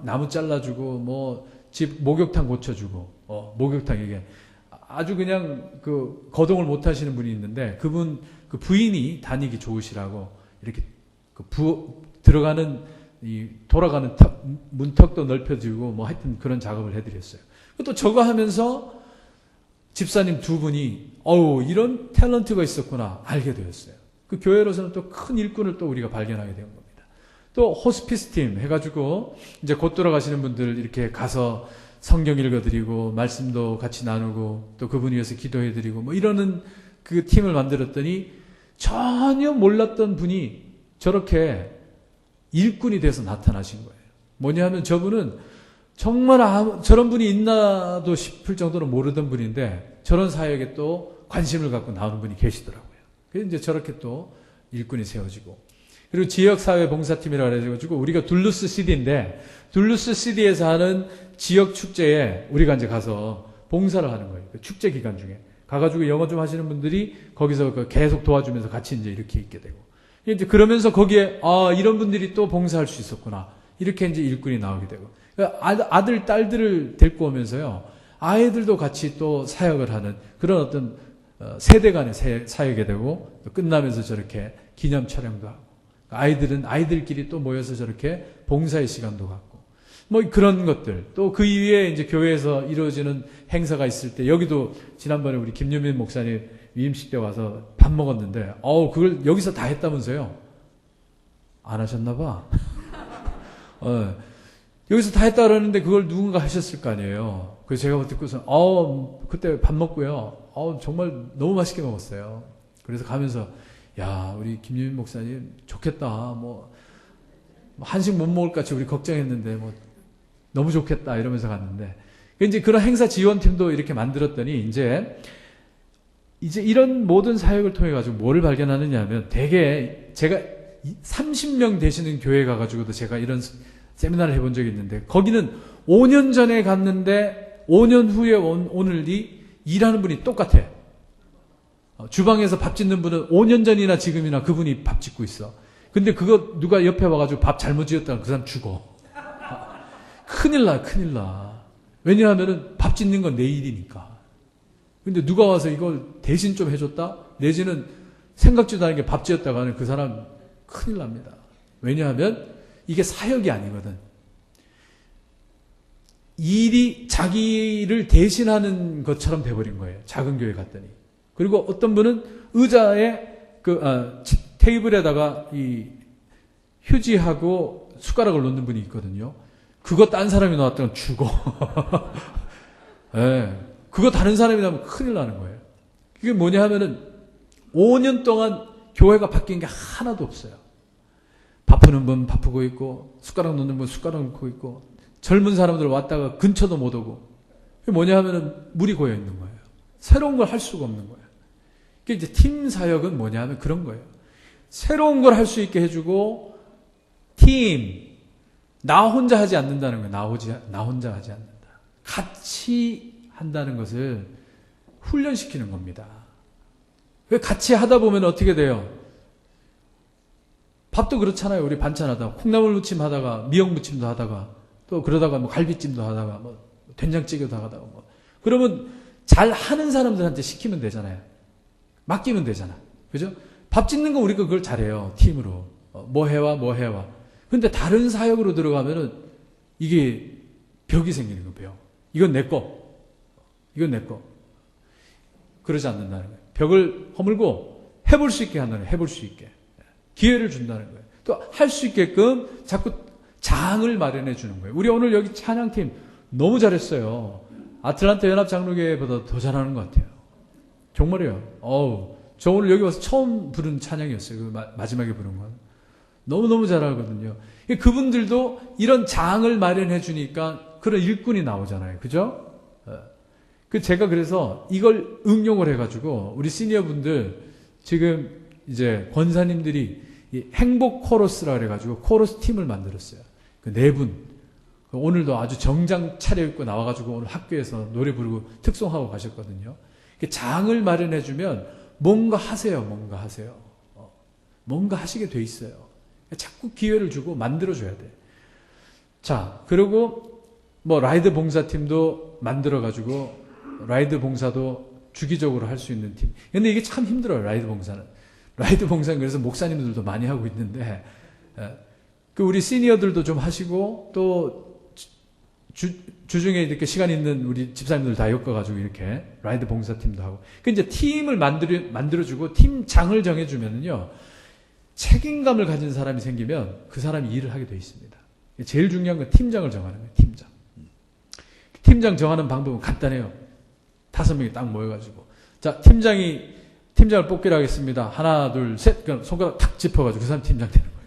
나무 잘라주고 뭐 집 목욕탕 고쳐주고 목욕탕 이게 아주 그냥 그 거동을 못 하시는 분이 있는데 그분 그 부인이 다니기 좋으시라고 이렇게 그 들어가는 이 돌아가는 문턱도 넓혀주고 뭐 하여튼 그런 작업을 해드렸어요. 또 저거 하면서 집사님 두 분이 이런 탤런트가 있었구나 알게 되었어요. 그 교회로서는 또 큰 일꾼을 또 우리가 발견하게 된 겁니다. 또 호스피스 팀 해가지고 이제 곧 돌아가시는 분들 이렇게 가서 성경 읽어드리고 말씀도 같이 나누고 또 그분 위해서 기도해드리고 뭐 이러는 그 팀을 만들었더니 전혀 몰랐던 분이 저렇게 일꾼이 돼서 나타나신 거예요. 뭐냐 하면 저분은 정말 저런 분이 있나도 싶을 정도로 모르던 분인데 저런 사역에 또 관심을 갖고 나오는 분이 계시더라고요. 그래서 이제 저렇게 또 일꾼이 세워지고 그리고 지역사회 봉사팀이라고 해가지고 우리가 둘루스 시디인데 둘루스 시디에서 하는 지역 축제에 우리가 이제 가서 봉사를 하는 거예요. 그 축제 기간 중에 가가지고 영어 좀 하시는 분들이 거기서 계속 도와주면서 같이 이제 이렇게 있게 되고 이제 그러면서 거기에 이런 분들이 또 봉사할 수 있었구나 이렇게 이제 일꾼이 나오게 되고 아들 딸들을 데리고 오면서요 아이들도 같이 또 사역을 하는 그런 어떤 세대 간의 사역이 되고 끝나면서 저렇게 기념 촬영도 하고 아이들은 아이들끼리 또 모여서 저렇게 봉사의 시간도 갖고 뭐 그런 것들 또 그 이후에 이제 교회에서 이루어지는 행사가 있을 때 여기도 지난번에 우리 김유민 목사님 위임식 때 와서 밥 먹었는데 그걸 여기서 다 했다면서요. 안 하셨나 봐. 여기서 다 했다 그러는데 그걸 누군가 하셨을 거 아니에요. 그래서 제가 듣고서 그때 밥 먹고요. 정말 너무 맛있게 먹었어요. 그래서 가면서 야, 우리 김유민 목사님 좋겠다. 뭐 한식 못 먹을까 우리 걱정했는데 뭐 너무 좋겠다 이러면서 갔는데 이제 그런 행사 지원팀도 이렇게 만들었더니 이제 이런 모든 사역을 통해 가지고 뭐를 발견하느냐 하면 대개 제가 30명 되시는 교회 가가지고도 제가 이런 세미나를 해본 적이 있는데 거기는 5년 전에 갔는데 5년 후에 오늘이 일하는 분이 똑같아. 주방에서 밥 짓는 분은 5년 전이나 지금이나 그분이 밥 짓고 있어. 근데 그거 누가 옆에 와가지고 밥 잘못 지었다가 그 사람 죽어. 큰일 나. 왜냐하면은 밥 짓는 건 내 일이니까. 근데 누가 와서 이걸 대신 좀 해줬다? 내지는 생각지도 않은 게 밥 지었다가 하는 그 사람 큰일 납니다. 왜냐하면 이게 사역이 아니거든. 일이 자기를 대신하는 것처럼 돼버린 거예요. 작은 교회 갔더니. 그리고 어떤 분은 의자에 테이블에다가 이 휴지하고 숟가락을 놓는 분이 있거든요. 그거 딴 사람이 놨다가 죽어. 네. 그거 다른 사람이 나면 큰일 나는 거예요. 그게 뭐냐 하면은 5년 동안 교회가 바뀐 게 하나도 없어요. 바쁘는 분 바쁘고 있고 숟가락 놓는 분 숟가락 놓고 있고 젊은 사람들 왔다가 근처도 못 오고 그게 뭐냐 하면은 물이 고여 있는 거예요. 새로운 걸 할 수가 없는 거예요. 그게 이제 팀 사역은 뭐냐 하면 그런 거예요. 새로운 걸 할 수 있게 해주고 나 혼자 하지 않는다는 거예요. 나 혼자 하지 않는다. 같이 한다는 것을 훈련시키는 겁니다. 같이 하다 보면 어떻게 돼요? 밥도 그렇잖아요. 우리 반찬 하다가 콩나물 무침 하다가 미역 무침도 하다가 또 그러다가 뭐 갈비찜도 하다가 뭐 된장찌개도 하다가 뭐 그러면 잘 하는 사람들한테 시키면 되잖아요. 맡기면 되잖아. 그죠? 밥 짓는 거 우리가 그걸 잘해요. 팀으로. 뭐 해와. 근데 다른 사역으로 들어가면은 이게 벽이 생기는 거예요. 벽. 이건 내 거. 그러지 않는다는 거예요. 벽을 허물고 해볼 수 있게 한다는 거예요. 해볼 수 있게. 기회를 준다는 거예요. 또 할 수 있게끔 자꾸 장을 마련해 주는 거예요. 우리 오늘 여기 찬양팀 너무 잘했어요. 아틀란타 연합장로교회보다 더 잘하는 것 같아요. 정말이에요. 저 오늘 여기 와서 처음 부른 찬양이었어요. 그 마지막에 부른 건. 너무너무 잘하거든요. 그분들도 이런 장을 마련해 주니까 그런 일꾼이 나오잖아요. 그죠? 제가 그래서 이걸 응용을 해가지고 우리 시니어 분들 지금 이제 권사님들이 행복 코러스라 그래가지고 코러스 팀을 만들었어요. 그 4분. 오늘도 아주 정장 차려입고 나와가지고 오늘 학교에서 노래 부르고 특송하고 가셨거든요. 장을 마련해주면 뭔가 하세요. 뭔가 하시게 돼 있어요. 자꾸 기회를 주고 만들어줘야 돼. 자, 그리고 라이드 봉사팀도 만들어가지고 라이드 봉사도 주기적으로 할 수 있는 팀. 근데 이게 참 힘들어요. 라이드 봉사는 그래서 목사님들도 많이 하고 있는데 그 우리 시니어들도 좀 하시고 또 주중에 이렇게 시간 있는 우리 집사님들 다 엮어가지고 이렇게 라이드 봉사팀도 하고. 이제 팀을 만들어주고 팀장을 정해주면은요, 책임감을 가진 사람이 생기면 그 사람이 일을 하게 돼 있습니다. 제일 중요한 건 팀장을 정하는 거예요. 팀장 정하는 방법은 간단해요. 5명이 딱 모여가지고. 자, 팀장을 뽑기로 하겠습니다. 하나, 둘, 셋. 그럼 손가락 탁 짚어가지고 그 사람 팀장 되는 거예요.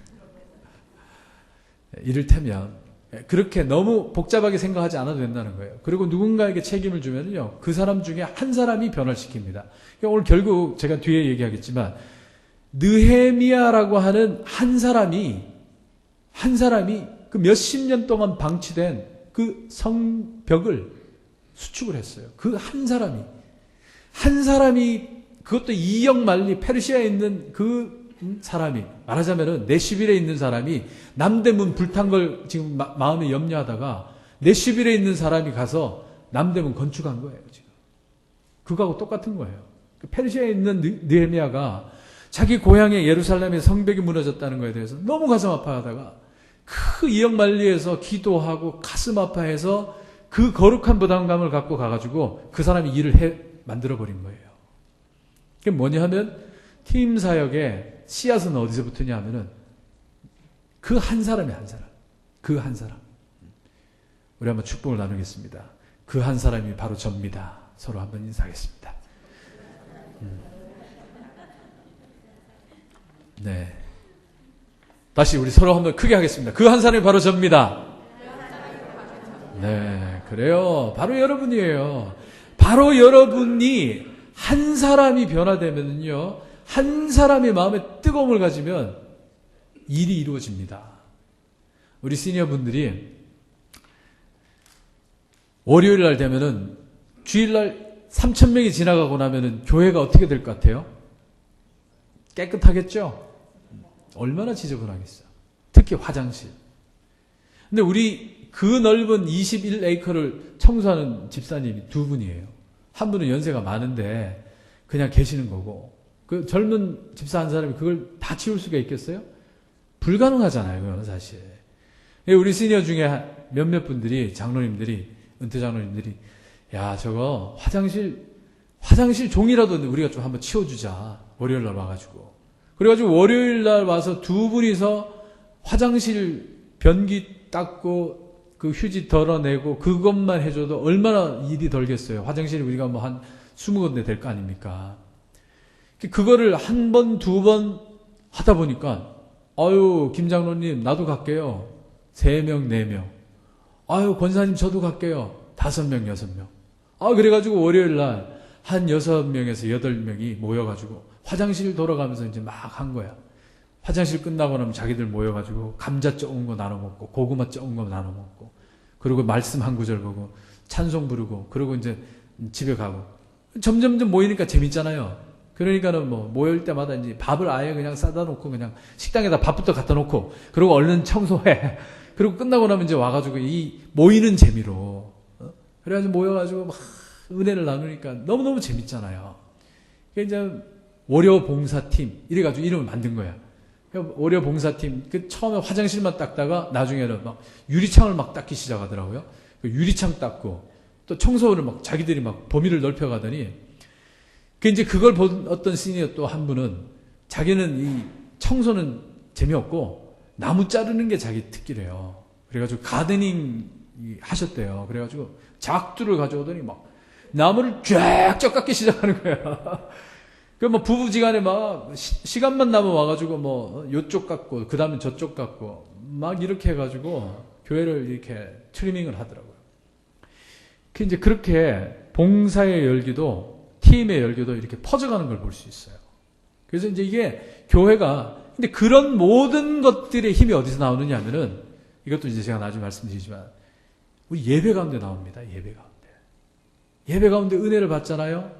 이를테면 그렇게 너무 복잡하게 생각하지 않아도 된다는 거예요. 그리고 누군가에게 책임을 주면요, 그 사람 중에 한 사람이 변화시킵니다. 오늘 결국 제가 뒤에 얘기하겠지만 느헤미야라고 하는 한 사람이 그 몇십 년 동안 방치된 그 성벽을 수축을 했어요. 그 한 사람이 그것도 이역만리 페르시아에 있는 그 사람이, 말하자면은 내시빌에 있는 사람이 남대문 불탄 걸 지금 마음에 염려하다가 내시빌에 있는 사람이 가서 남대문 건축한 거예요. 지금 그거하고 똑같은 거예요. 페르시아에 있는 느헤미야가 자기 고향의 예루살렘의 성벽이 무너졌다는 거에 대해서 너무 가슴 아파하다가 그 이역만리에서 기도하고 가슴 아파해서 그 거룩한 부담감을 갖고 가가지고 그 사람이 일을 만들어버린 거예요. 그게 뭐냐 하면 팀 사역의 씨앗은 어디서 붙느냐 하면은 그 한 사람이 한 사람. 그 한 사람. 우리 한번 축복을 나누겠습니다. 그 한 사람이 바로 접니다. 서로 한번 인사하겠습니다. 네. 다시 우리 서로 한번 크게 하겠습니다. 그 한 사람이 바로 접니다. 네, 그래요. 바로 여러분이에요. 바로 여러분이 한 사람이 변화되면요, 한 사람의 마음에 뜨거움을 가지면 일이 이루어집니다. 우리 시니어분들이 월요일 날 되면은 주일날 3,000명이 지나가고 나면은 교회가 어떻게 될 것 같아요? 깨끗하겠죠? 얼마나 지저분하겠어요. 특히 화장실. 근데 우리 그 넓은 21에이커를 청소하는 집사님이 두 분이에요. 한 분은 연세가 많은데 그냥 계시는 거고, 그 젊은 집사 한 사람이 그걸 다 치울 수가 있겠어요? 불가능하잖아요, 그건 사실. 우리 시니어 중에 몇몇 분들이, 장로님들이, 은퇴 장로님들이, 야, 저거 화장실 종이라도 우리가 좀 한번 치워주자. 월요일 날 와가지고. 그래가지고 월요일 날 와서 두 분이서 화장실 변기 닦고 그 휴지 덜어내고 그것만 해줘도 얼마나 일이 덜겠어요. 화장실이 우리가 뭐 한 20군데 될 거 아닙니까? 그거를 한 번, 두 번 하다 보니까, 아유, 김장로님, 나도 갈게요. 3명, 4명. 아유, 권사님, 저도 갈게요. 5명, 6명. 그래가지고 월요일 날 한 6명에서 8명이 모여가지고 화장실 돌아가면서 이제 막 한 거야. 화장실 끝나고 나면 자기들 모여가지고 감자 적은 거 나눠 먹고, 고구마 적은 거 나눠 먹고, 그리고 말씀 한 구절 보고, 찬송 부르고, 그리고 이제 집에 가고. 점점점 모이니까 재밌잖아요. 그러니까는 뭐 모일 때마다 이제 밥을 아예 그냥 싸다 놓고 그냥 식당에다 밥부터 갖다 놓고, 그리고 얼른 청소해. 그리고 끝나고 나면 이제 와가지고 이 모이는 재미로, 그래가지고 모여가지고 막 은혜를 나누니까 너무너무 재밌잖아요. 이제 월요 봉사팀 이래가지고 이름을 만든 거야. 월요 봉사팀, 그 처음에 화장실만 닦다가 나중에는 막 유리창을 막 닦기 시작하더라고요. 유리창 닦고 또 청소를 막 자기들이 막 범위를 넓혀가더니, 그 이제 그걸 본 어떤 시니어 또 한 분은 자기는 이 청소는 재미없고 나무 자르는 게 자기 특기래요. 그래가지고 가드닝 하셨대요. 그래가지고 작두를 가져오더니 막 나무를 쫙쫙 깎기 시작하는 거야. 그 뭐 부부지간에 막 시간만 나면 와가지고 뭐 요쪽 깎고 그 다음에 저쪽 깎고 막 이렇게 해가지고 교회를 이렇게 트리밍을 하더라고요. 그 이제 그렇게 봉사의 열기도 팀의 열기도 이렇게 퍼져가는 걸 볼 수 있어요. 그래서 이제 이게 교회가, 근데 그런 모든 것들의 힘이 어디서 나오느냐 하면은, 이것도 이제 제가 나중에 말씀드리지만 우리 예배 가운데 나옵니다. 예배 가운데. 예배 가운데 은혜를 받잖아요.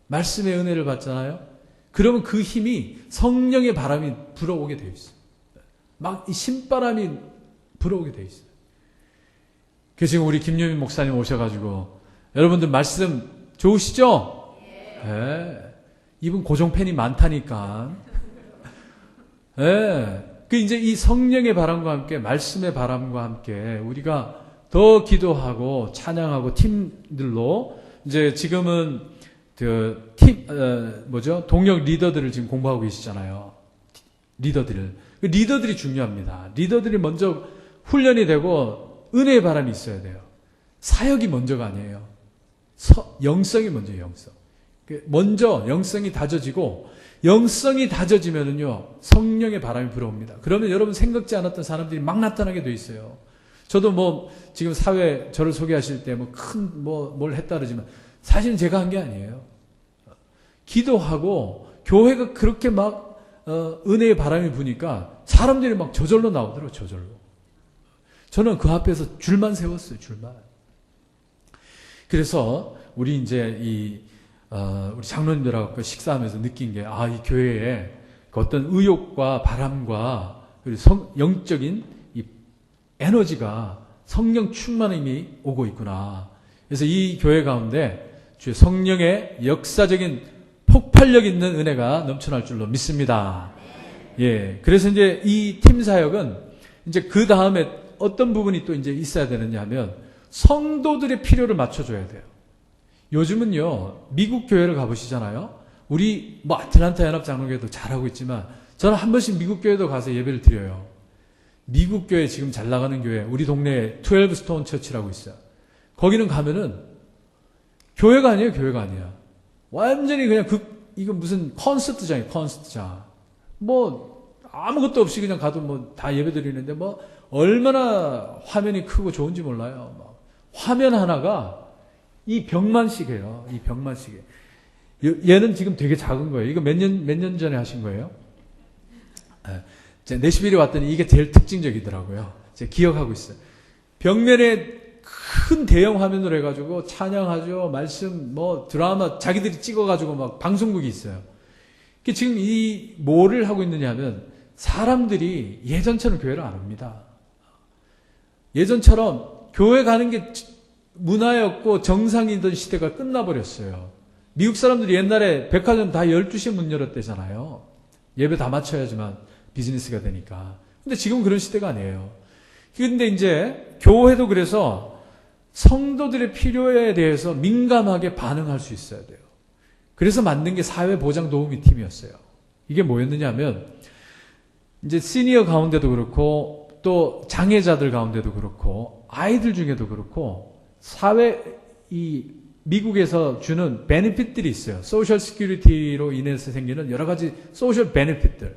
말씀의 은혜를 받잖아요. 그러면 그 힘이 성령의 바람이 불어오게 되어 있어요. 막 이 신바람이 불어오게 되어 있어요. 그래서 지금 우리 김유민 목사님 오셔가지고, 여러분들 말씀 좋으시죠? 네. 이분 고정 팬이 많다니까. 네. 그 이제 이 성령의 바람과 함께, 말씀의 바람과 함께 우리가 더 기도하고 찬양하고 팀들로, 이제 지금은 그 동역 리더들을 지금 공부하고 계시잖아요. 리더들이 중요합니다. 리더들이 먼저 훈련이 되고 은혜의 바람이 있어야 돼요. 사역이 먼저가 아니에요. 영성이 먼저예요, 영성. 먼저 영성이 다져지고, 영성이 다져지면은요, 성령의 바람이 불어옵니다. 그러면 여러분 생각지 않았던 사람들이 막 나타나게 돼 있어요. 저도 뭐, 지금 사회 저를 소개하실 때 뭘 했다 그러지만, 사실은 제가 한 게 아니에요. 기도하고, 교회가 그렇게 막, 은혜의 바람이 부니까, 사람들이 막 저절로 나오더라고요, 저절로. 저는 그 앞에서 줄만 세웠어요, 줄만. 그래서, 우리 이제 우리 장로님들하고 식사하면서 느낀 게, 이 교회에 그 어떤 의욕과 바람과, 그리고 영적인 이 에너지가, 성령 충만함이 오고 있구나. 그래서 이 교회 가운데 주의 성령의 역사적인 폭발력 있는 은혜가 넘쳐날 줄로 믿습니다. 예. 그래서 이제 이 팀 사역은 이제 그 다음에 어떤 부분이 또 이제 있어야 되느냐 하면, 성도들의 필요를 맞춰줘야 돼요. 요즘은요, 미국 교회를 가보시잖아요. 우리 아틀란타 연합장로교회도 잘하고 있지만, 저는 한 번씩 미국 교회도 가서 예배를 드려요. 미국 교회 지금 잘 나가는 교회, 우리 동네에 12 스톤 처치라고 있어요. 거기는 가면은 교회가 아니에요, 교회가 아니야. 완전히 그냥 이거 무슨 콘서트장이에요, 콘서트장. 뭐 아무것도 없이 그냥 가도 뭐 다 예배 드리는데 뭐 얼마나 화면이 크고 좋은지 몰라요. 뭐 화면 하나가 이 벽만씩해요. 이 벽만씩해. 얘는 지금 되게 작은 거예요. 이거 몇 년 전에 하신 거예요? 내시빌에 왔더니 이게 제일 특징적이더라고요. 제가 기억하고 있어요. 벽면에 큰 대형 화면으로 해가지고 찬양하죠, 말씀, 뭐 드라마 자기들이 찍어가지고 막 방송국이 있어요. 지금 이 뭐를 하고 있느냐 하면 사람들이 예전처럼 교회를 안 옵니다. 예전처럼 교회 가는 게 문화였고 정상이던 시대가 끝나버렸어요. 미국 사람들이 옛날에 백화점 다 12시에 문 열었대잖아요. 예배 다 마쳐야지만 비즈니스가 되니까. 근데 지금 그런 시대가 아니에요. 근데 이제 교회도 그래서 성도들의 필요에 대해서 민감하게 반응할 수 있어야 돼요. 그래서 만든 게 사회보장도우미 팀이었어요. 이게 뭐였느냐 하면 이제 시니어 가운데도 그렇고 또 장애자들 가운데도 그렇고 아이들 중에도 그렇고 미국에서 주는 베네핏들이 있어요. 소셜 시큐리티로 인해서 생기는 여러 가지 소셜 베네핏들,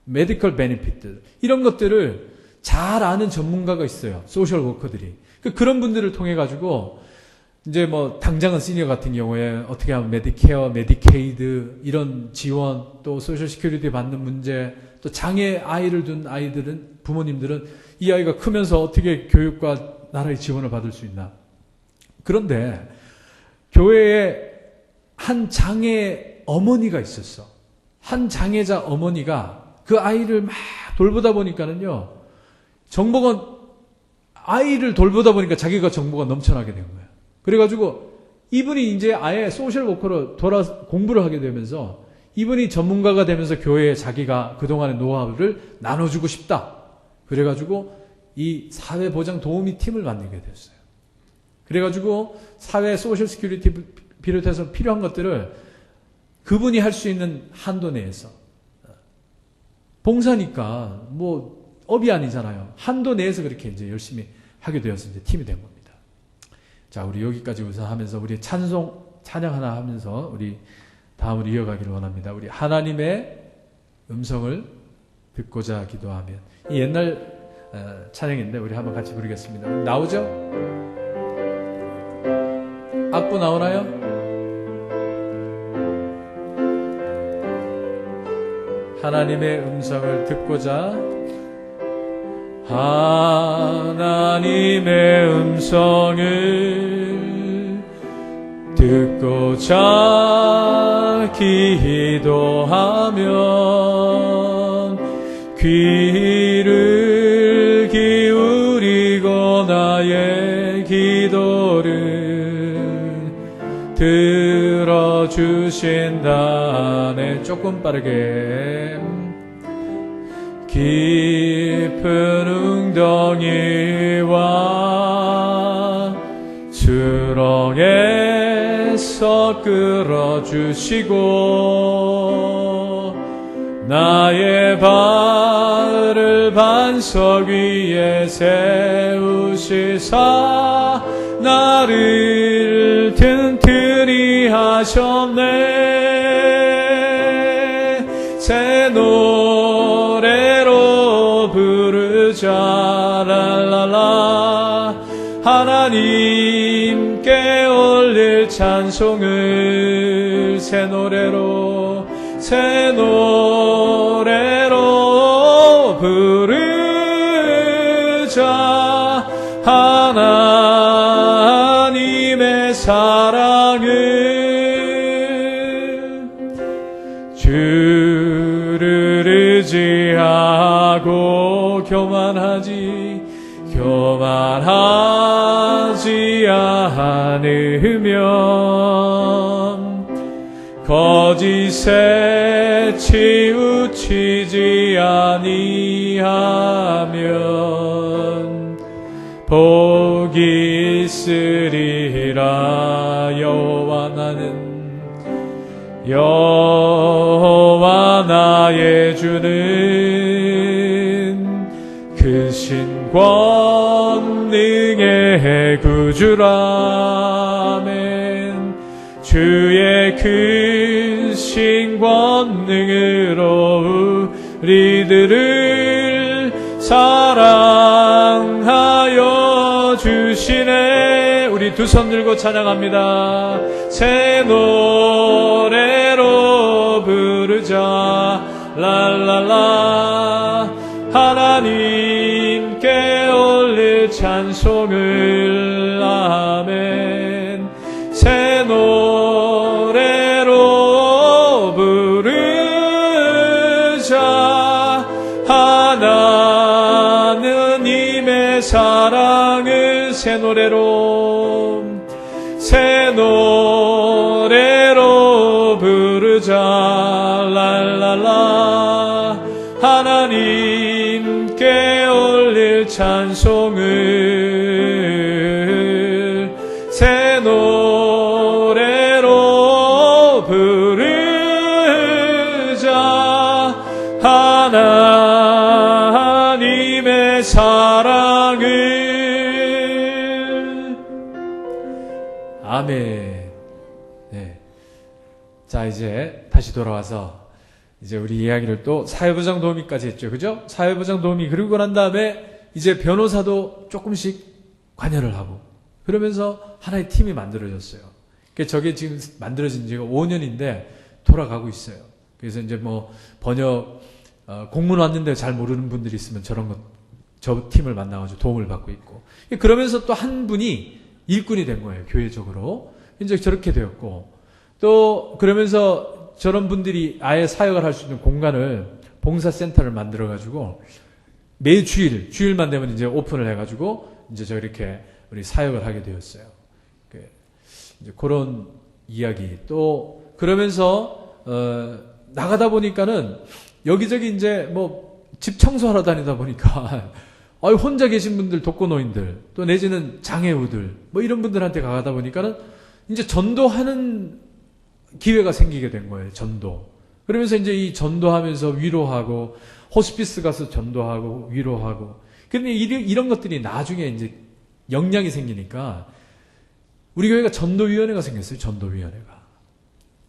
메디컬 베네핏들, 이런 것들을 잘 아는 전문가가 있어요. 소셜 워커들이. 그런 분들을 통해 가지고 이제 뭐 당장은 시니어 같은 경우에 어떻게 하면 메디케어, 메디케이드 이런 지원, 또 소셜 시큐리티 받는 문제, 또 장애 아이를 둔 아이들은, 부모님들은 이 아이가 크면서 어떻게 교육과 나라의 지원을 받을 수 있나. 그런데 교회에 한 장애 어머니가 있었어. 한 장애자 어머니가 그 아이를 막 돌보다 보니까는요, 아이를 돌보다 보니까 자기가 정보가 넘쳐나게 된 거예요. 그래가지고 이분이 이제 아예 소셜 워커로 공부를 하게 되면서 이분이 전문가가 되면서 교회에 자기가 그동안의 노하우를 나눠주고 싶다. 그래가지고 이 사회보장 도우미 팀을 만들게 됐어요. 그래가지고 사회 소셜 시큐리티 비롯해서 필요한 것들을 그분이 할 수 있는 한도 내에서, 봉사니까 뭐 업이 아니잖아요. 한도 내에서 그렇게 이제 열심히 하게 되어서 이제 팀이 된 겁니다. 자, 우리 여기까지 우선 하면서 우리 찬양 하나 하면서 우리 다음으로 이어가기를 원합니다. 우리 하나님의 음성을 듣고자 기도하면, 이 옛날 찬양인데 우리 한번 같이 부르겠습니다. 나오죠? 악보 나오나요? 하나님의 음성을 듣고자, 하나님의 음성을 듣고자 기도하면 귀를 기울이고 나의 기도를 들어주신다네. 조금 빠르게. 깊은 웅덩이와 수렁에서 끌어주시고 나의 발을 반석 위에 세우시사 나를 튼튼히 하셨네. 새 노래로 부르자 랄랄라. 하나님께 올릴 찬송을 새 노래로 부르자. 하나님의 사랑을 주를 의지하고 교만하지 않으면 거짓에 치우치지 아니하면 복이 있으리라. 여호와 나의 주는 그 권능의 구주라멘. 주의 크신 권능으로 우리들을 사랑하여 주시네. 우리 두 손 들고 찬양합니다. 새 노래로 부르자. 랄랄라. 하나님께 올릴 찬송을. 아멘. 새 노래로 부르자. 하나님의 사랑을 새 노래로 부르자. 랄랄라. 하나님께 올릴 찬송을 새 노래로 부르자. 하나님의 사랑을. 아멘. 네. 자, 이제 다시 돌아와서 이제 우리 이야기를 또 사회부장 도우미까지 했죠. 그죠? 사회부장 도우미 그러고 난 다음에 이제 변호사도 조금씩 관여를 하고 그러면서 하나의 팀이 만들어졌어요. 저게 지금 만들어진 지가 5년인데 돌아가고 있어요. 그래서 이제 뭐 번역, 공문 왔는데 잘 모르는 분들이 있으면 저 팀을 만나가지고 도움을 받고 있고. 그러면서 또 한 분이 일꾼이 된 거예요. 교회적으로. 이제 저렇게 되었고. 또 그러면서 저런 분들이 아예 사역을 할 수 있는 공간을 봉사센터를 만들어가지고 매 주일만 되면 이제 오픈을 해가지고 이제 저렇게 우리 사역을 하게 되었어요. 이제 그런 이야기. 또 그러면서 나가다 보니까는 여기저기 이제 뭐 집 청소하러 다니다 보니까 혼자 계신 분들, 독거노인들, 또 내지는 장애우들 뭐 이런 분들한테 가다 보니까는 이제 전도하는 기회가 생기게 된 거예요. 전도. 그러면서 이제 이 전도하면서 위로하고 호스피스 가서 전도하고 위로하고. 그런데 이런 것들이 나중에 이제 역량이 생기니까 우리 교회가 전도위원회가 생겼어요. 전도위원회가.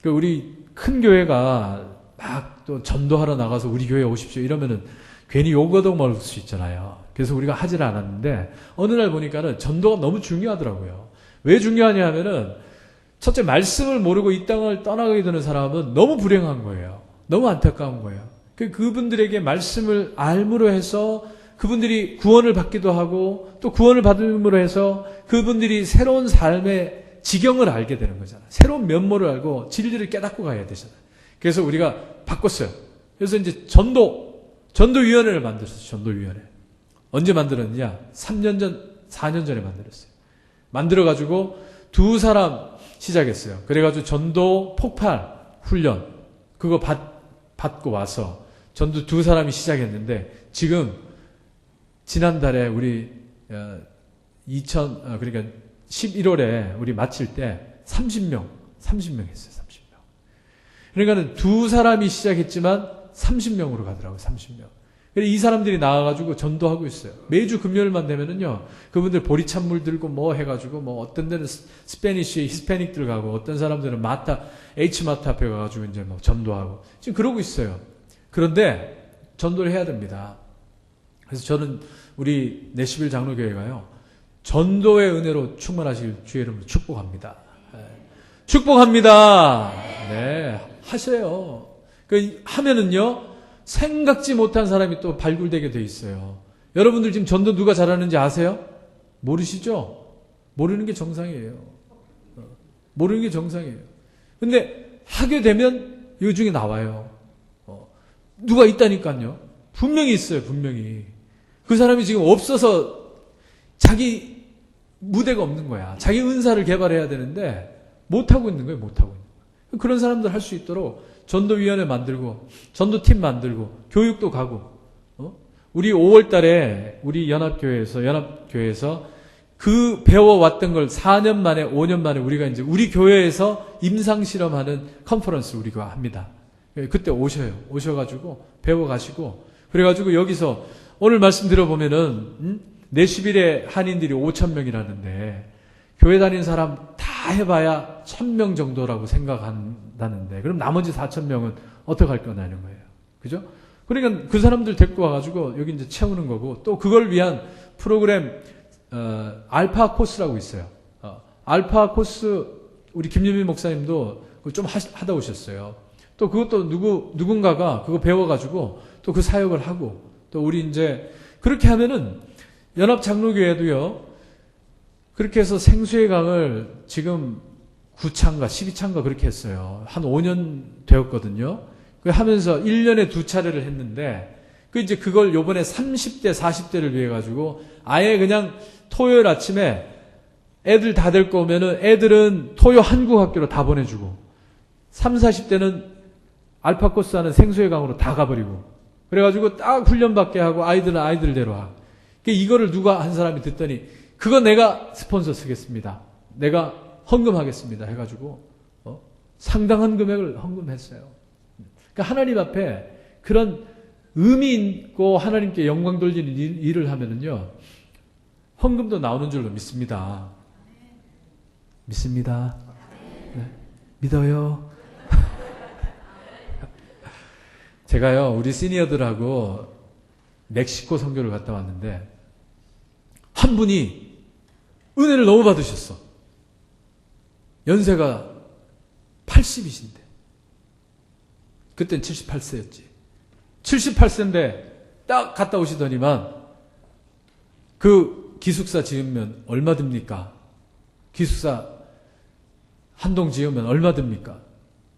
우리 큰 교회가 막 또 전도하러 나가서 우리 교회에 오십시오 이러면은 괜히 욕얻어 먹을 수 있잖아요. 그래서 우리가 하질 않았는데 어느 날 보니까는 전도가 너무 중요하더라고요. 왜 중요하냐 하면은 첫째, 말씀을 모르고 이 땅을 떠나게 되는 사람은 너무 불행한 거예요. 너무 안타까운 거예요. 그분들에게 말씀을 알므로 해서 그분들이 구원을 받기도 하고 또 구원을 받음으로 해서 그분들이 새로운 삶의 지경을 알게 되는 거잖아요. 새로운 면모를 알고 진리를 깨닫고 가야 되잖아요. 그래서 우리가 바꿨어요. 그래서 이제 전도위원회를 만들었어요. 전도위원회. 언제 만들었느냐? 3년 전, 4년 전에 만들었어요. 만들어가지고 두 사람 시작했어요. 그래가지고 전도 폭발 훈련 그거 받고 와서 전도 두 사람이 시작했는데 지금 지난달에 우리 그러니까 11월에 우리 마칠 때 30명 했어요. 30명. 그러니까는 두 사람이 시작했지만 30명으로 가더라고요. 30명. 이 사람들이 나와가지고 전도하고 있어요. 매주 금요일만 되면은요, 그분들 보리찬물 들고 뭐 해가지고, 뭐 어떤 데는 스페니쉬, 히스패닉들 가고, 어떤 사람들은 H마트 앞에 가가지고 이제 뭐 전도하고, 지금 그러고 있어요. 그런데 전도를 해야 됩니다. 그래서 저는 우리 내시빌 장로교회가요, 전도의 은혜로 충만하실 주의 이름으로 축복합니다. 축복합니다. 네, 하세요. 하면은요, 생각지 못한 사람이 또 발굴되게 돼 있어요. 여러분들 지금 전도 누가 잘하는지 아세요? 모르시죠? 모르는 게 정상이에요. 모르는 게 정상이에요. 근데 하게 되면 이 중에 나와요. 누가 있다니까요. 분명히 있어요. 분명히. 그 사람이 지금 없어서 자기 무대가 없는 거야. 자기 은사를 개발해야 되는데 못하고 있는 거예요. 못하고 있는 거예요. 그런 사람들 할 수 있도록 전도위원회 만들고 전도팀 만들고 교육도 가고 우리 5월 달에 우리 연합교회에서 그 배워왔던 걸 4년 만에 5년 만에 우리가 이제 우리 교회에서 임상실험하는 컨퍼런스 우리가 합니다. 그때 오셔가지고 배워가시고 그래가지고 여기서 오늘 말씀 들어보면은 내시빌의 한인들이 5,000명이라는데 교회 다니는 사람 다 해봐야 1,000명 정도라고 생각한다는데 그럼 나머지 4,000명은 어떻게 할 거냐는 거예요. 그죠? 그러니까 그 사람들 데리고 와가지고 여기 이제 채우는 거고 또 그걸 위한 프로그램 알파 코스라고 있어요. 알파 코스 우리 김유민 목사님도 좀 하다 오셨어요. 또 그것도 누군가가 그거 배워가지고 또 그 사역을 하고 또 우리 이제 그렇게 하면은 연합장로교회도요. 그렇게 해서 생수의 강을 지금 9차인가 12차인가 그렇게 했어요. 한 5년 되었거든요. 그 하면서 1년에 2차례를 했는데 그 이제 그걸 요번에 30대 40대를 위해 가지고 아예 그냥 토요일 아침에 애들 다 데리고 오면은 애들은 토요 한국학교로 다 보내주고 30, 40대는 알파 코스 하는 생수의 강으로 다 가버리고 그래가지고 딱 훈련받게 하고 아이들은 아이들대로 하고 이거를 누가 한 사람이 듣더니 그거 내가 스폰서 쓰겠습니다. 내가 헌금하겠습니다. 해가지고 상당한 금액을 헌금했어요. 그러니까 하나님 앞에 그런 의미 있고 하나님께 영광 돌리는 일을 하면은요 헌금도 나오는 줄로 믿습니다. 믿습니다. 네. 믿어요. 제가요 우리 시니어들하고 멕시코 선교를 갔다 왔는데 한 분이 은혜를 너무 받으셨어. 연세가 80이신데 그땐 78세였지. 78세인데 딱 갔다 오시더니만 그 기숙사 지으면 얼마 듭니까? 기숙사 한 동 지으면 얼마 듭니까?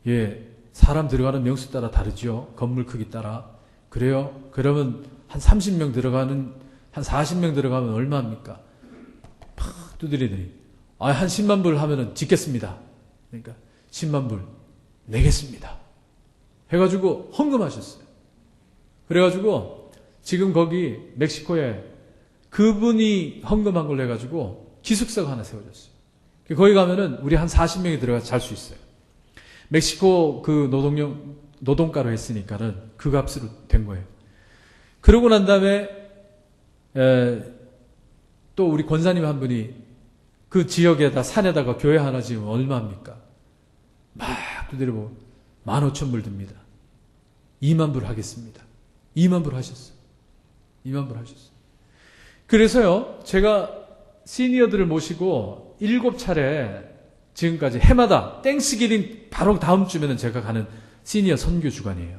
예, 사람 들어가는 명수 따라 다르죠. 건물 크기 따라. 그래요? 그러면 한 30명 들어가는 한 40명 들어가면 얼마입니까? 팍 두드리더니 한 10만 불 하면은 짓겠습니다. 그러니까 10만 불 내겠습니다. 해가지고 헌금하셨어요. 그래가지고 지금 거기 멕시코에 그분이 헌금한 걸로 해가지고 기숙사가 하나 세워졌어요. 거기 가면은 우리 한 40명이 들어가서 잘 수 있어요. 멕시코 그 노동가로 했으니까는 그 값으로 된 거예요. 그러고 난 다음에 또 우리 권사님 한 분이 그 지역에다 산에다가 교회 하나 지으면 얼마입니까? 막 두드려보고 15,000불 듭니다. 2만 불 하겠습니다. 2만 불 하셨어요. 2만 불 하셨어요. 그래서요 제가 시니어들을 모시고 7차례 지금까지 해마다 땡스기빙 바로 다음 주면은 제가 가는 시니어 선교 주간이에요.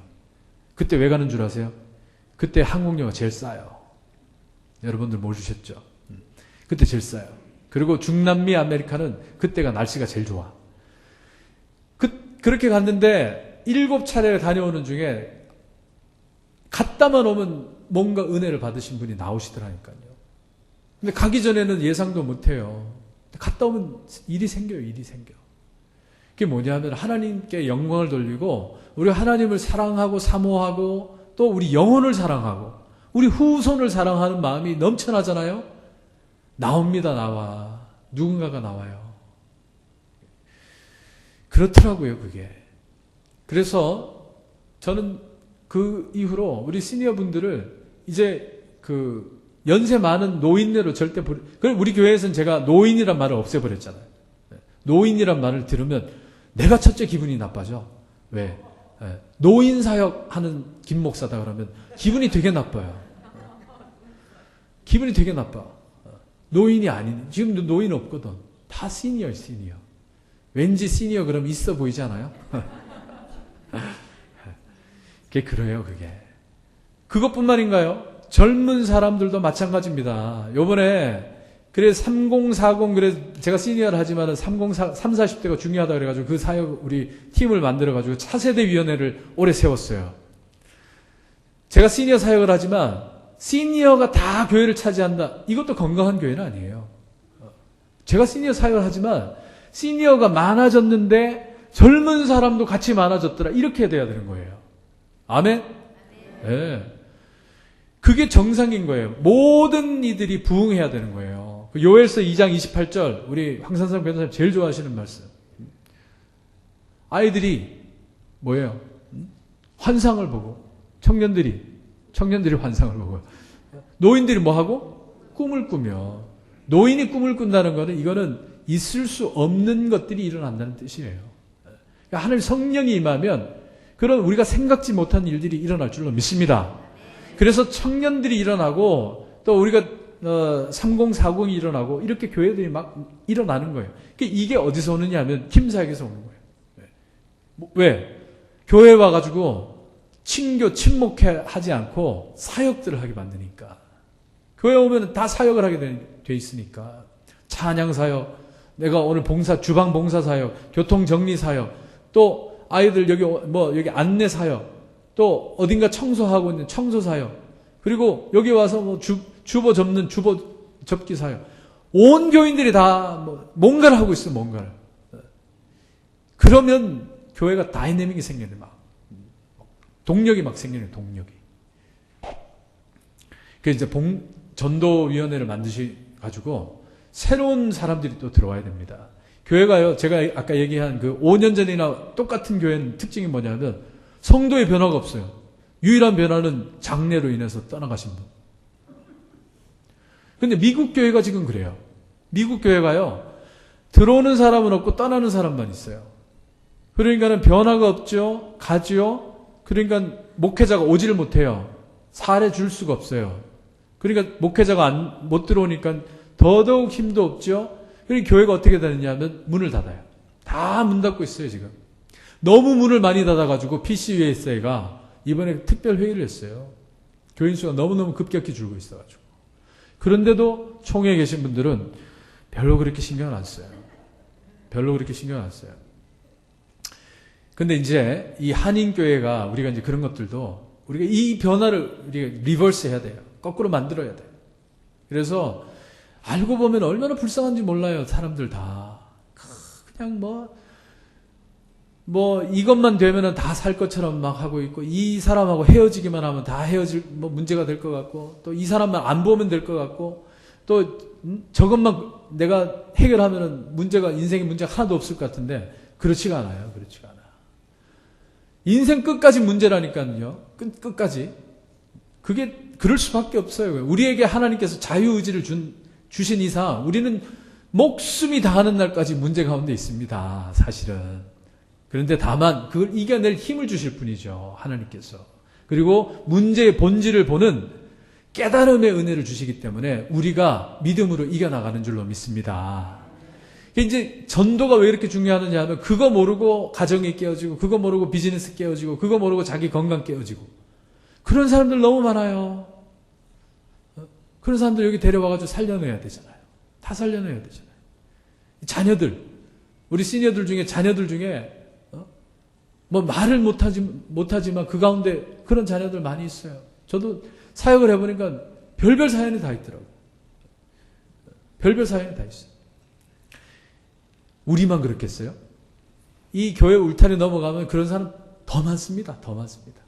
그때 왜 가는 줄 아세요? 그때 항공료가 제일 싸요. 여러분들 모르셨죠? 그때 제일 싸요. 그리고 중남미 아메리카는 그때가 날씨가 제일 좋아. 그렇게 갔는데 7차례 다녀오는 중에 갔다만 오면 뭔가 은혜를 받으신 분이 나오시더라니까요. 근데 가기 전에는 예상도 못해요. 갔다 오면 일이 생겨요. 일이 생겨. 그게 뭐냐면 하나님께 영광을 돌리고 우리 하나님을 사랑하고 사모하고 또 우리 영혼을 사랑하고 우리 후손을 사랑하는 마음이 넘쳐나잖아요. 나옵니다. 나와. 누군가가 나와요. 그렇더라고요. 그게. 그래서 저는 그 이후로 우리 시니어분들을 이제 그 연세 많은 노인네로 절대 그럼 우리 교회에서는 제가 노인이란 말을 없애버렸잖아요. 노인이란 말을 들으면 내가 첫째 기분이 나빠져. 왜? 노인 사역하는 김 목사다 그러면 기분이 되게 나빠요. 기분이 되게 나빠. 노인이 아닌 지금도 노인 없거든. 다 시니어. 왠지 시니어 그럼 있어 보이지 않아요? 그게 그래요. 그게. 그것뿐만인가요? 젊은 사람들도 마찬가지입니다. 요번에 그래 3040 그래 제가 시니어를 하지만은 3040대가 중요하다 그래가지고 그 사역 우리 팀을 만들어가지고 차세대 위원회를 오래 세웠어요. 제가 시니어 사역을 하지만 시니어가 다 교회를 차지한다. 이것도 건강한 교회는 아니에요. 제가 시니어 사역을 하지만 시니어가 많아졌는데 젊은 사람도 같이 많아졌더라. 이렇게 돼야 되는 거예요. 아멘? 네. 그게 정상인 거예요. 모든 이들이 부응해야 되는 거예요. 요엘서 2장 28절 우리 황산삼 변호사님 제일 좋아하시는 말씀. 아이들이 뭐예요? 환상을 보고 청년들이 환상을 보고 노인들이 뭐하고? 꿈을 꾸며 노인이 꿈을 꾼다는 것은 이거는 있을 수 없는 것들이 일어난다는 뜻이에요. 그러니까 하나님 성령이 임하면 그런 우리가 생각지 못한 일들이 일어날 줄로 믿습니다. 그래서 청년들이 일어나고 또 우리가 3040이 일어나고 이렇게 교회들이 막 일어나는 거예요. 그러니까 이게 어디서 오느냐 하면 김사역에서 오는 거예요. 왜? 교회 와가지고 친교, 친목하지 않고 사역들을 하게 만드니까. 교회 오면 다 사역을 하게 돼 있으니까. 찬양 사역, 내가 오늘 주방 봉사 사역, 교통 정리 사역, 또 아이들 여기 안내 사역, 또 어딘가 청소하고 있는 청소 사역, 그리고 여기 와서 주보 접는 주보 접기 사역. 온 교인들이 다 뭔가를 하고 있어, 뭔가를. 그러면 교회가 다이내믹이 생기네, 막. 동력이 막 생기네, 동력이. 그래서 이제 전도위원회를 만드셔가지고 새로운 사람들이 또 들어와야 됩니다. 교회가요, 제가 아까 얘기한 그 5년 전이나 똑같은 교회는 특징이 뭐냐면 성도의 변화가 없어요. 유일한 변화는 장례로 인해서 떠나가신 분. 근데 미국 교회가 지금 그래요. 미국 교회가요, 들어오는 사람은 없고 떠나는 사람만 있어요. 그러니까는 변화가 없죠. 가지요. 그러니까 목회자가 오지를 못해요. 사례 줄 수가 없어요. 그러니까 목회자가 못 들어오니까 더더욱 힘도 없죠. 그러니까 교회가 어떻게 되느냐 하면 문을 닫아요. 다 문 닫고 있어요, 지금. 너무 문을 많이 닫아가지고 PCUSA가 이번에 특별 회의를 했어요. 교인 수가 너무너무 급격히 줄고 있어가지고. 그런데도 총회에 계신 분들은 별로 그렇게 신경을 안 써요. 별로 그렇게 신경을 안 써요. 근데 이제 이 한인교회가 우리가 이제 그런 것들도 우리가 이 변화를 우리가 리버스 해야 돼요. 거꾸로 만들어야 돼요. 그래서 알고 보면 얼마나 불쌍한지 몰라요. 사람들 다. 그냥 이것만 되면은 다 살 것처럼 막 하고 있고, 이 사람하고 헤어지기만 하면 다 문제가 될 것 같고, 또 이 사람만 안 보면 될 것 같고, 또 저것만 내가 해결하면은 인생의 문제가 하나도 없을 것 같은데, 그렇지가 않아요. 그렇지가 않아요. 인생 끝까지 문제라니까요. 끝까지. 그게 그럴 수밖에 없어요. 우리에게 하나님께서 자유의지를 주신 이상 우리는 목숨이 다하는 날까지 문제 가운데 있습니다. 사실은. 그런데 다만 그걸 이겨낼 힘을 주실 분이죠. 하나님께서. 그리고 문제의 본질을 보는 깨달음의 은혜를 주시기 때문에 우리가 믿음으로 이겨나가는 줄로 믿습니다. 이제 전도가 왜 이렇게 중요하느냐 하면 그거 모르고 가정이 깨어지고, 그거 모르고 비즈니스 깨어지고, 그거 모르고 자기 건강 깨어지고, 그런 사람들 너무 많아요. 그런 사람들 여기 데려와가지고 살려내야 되잖아요. 다 살려내야 되잖아요. 자녀들, 우리 시니어들 중에 자녀들 중에 말을 못하지만 그 가운데 그런 자녀들 많이 있어요. 저도 사역을 해보니까 별별 사연이 다 있더라고요. 별별 사연이 다 있어요. 우리만 그렇겠어요? 이 교회 울타리 넘어가면 그런 사람 더 많습니다. 더 많습니다.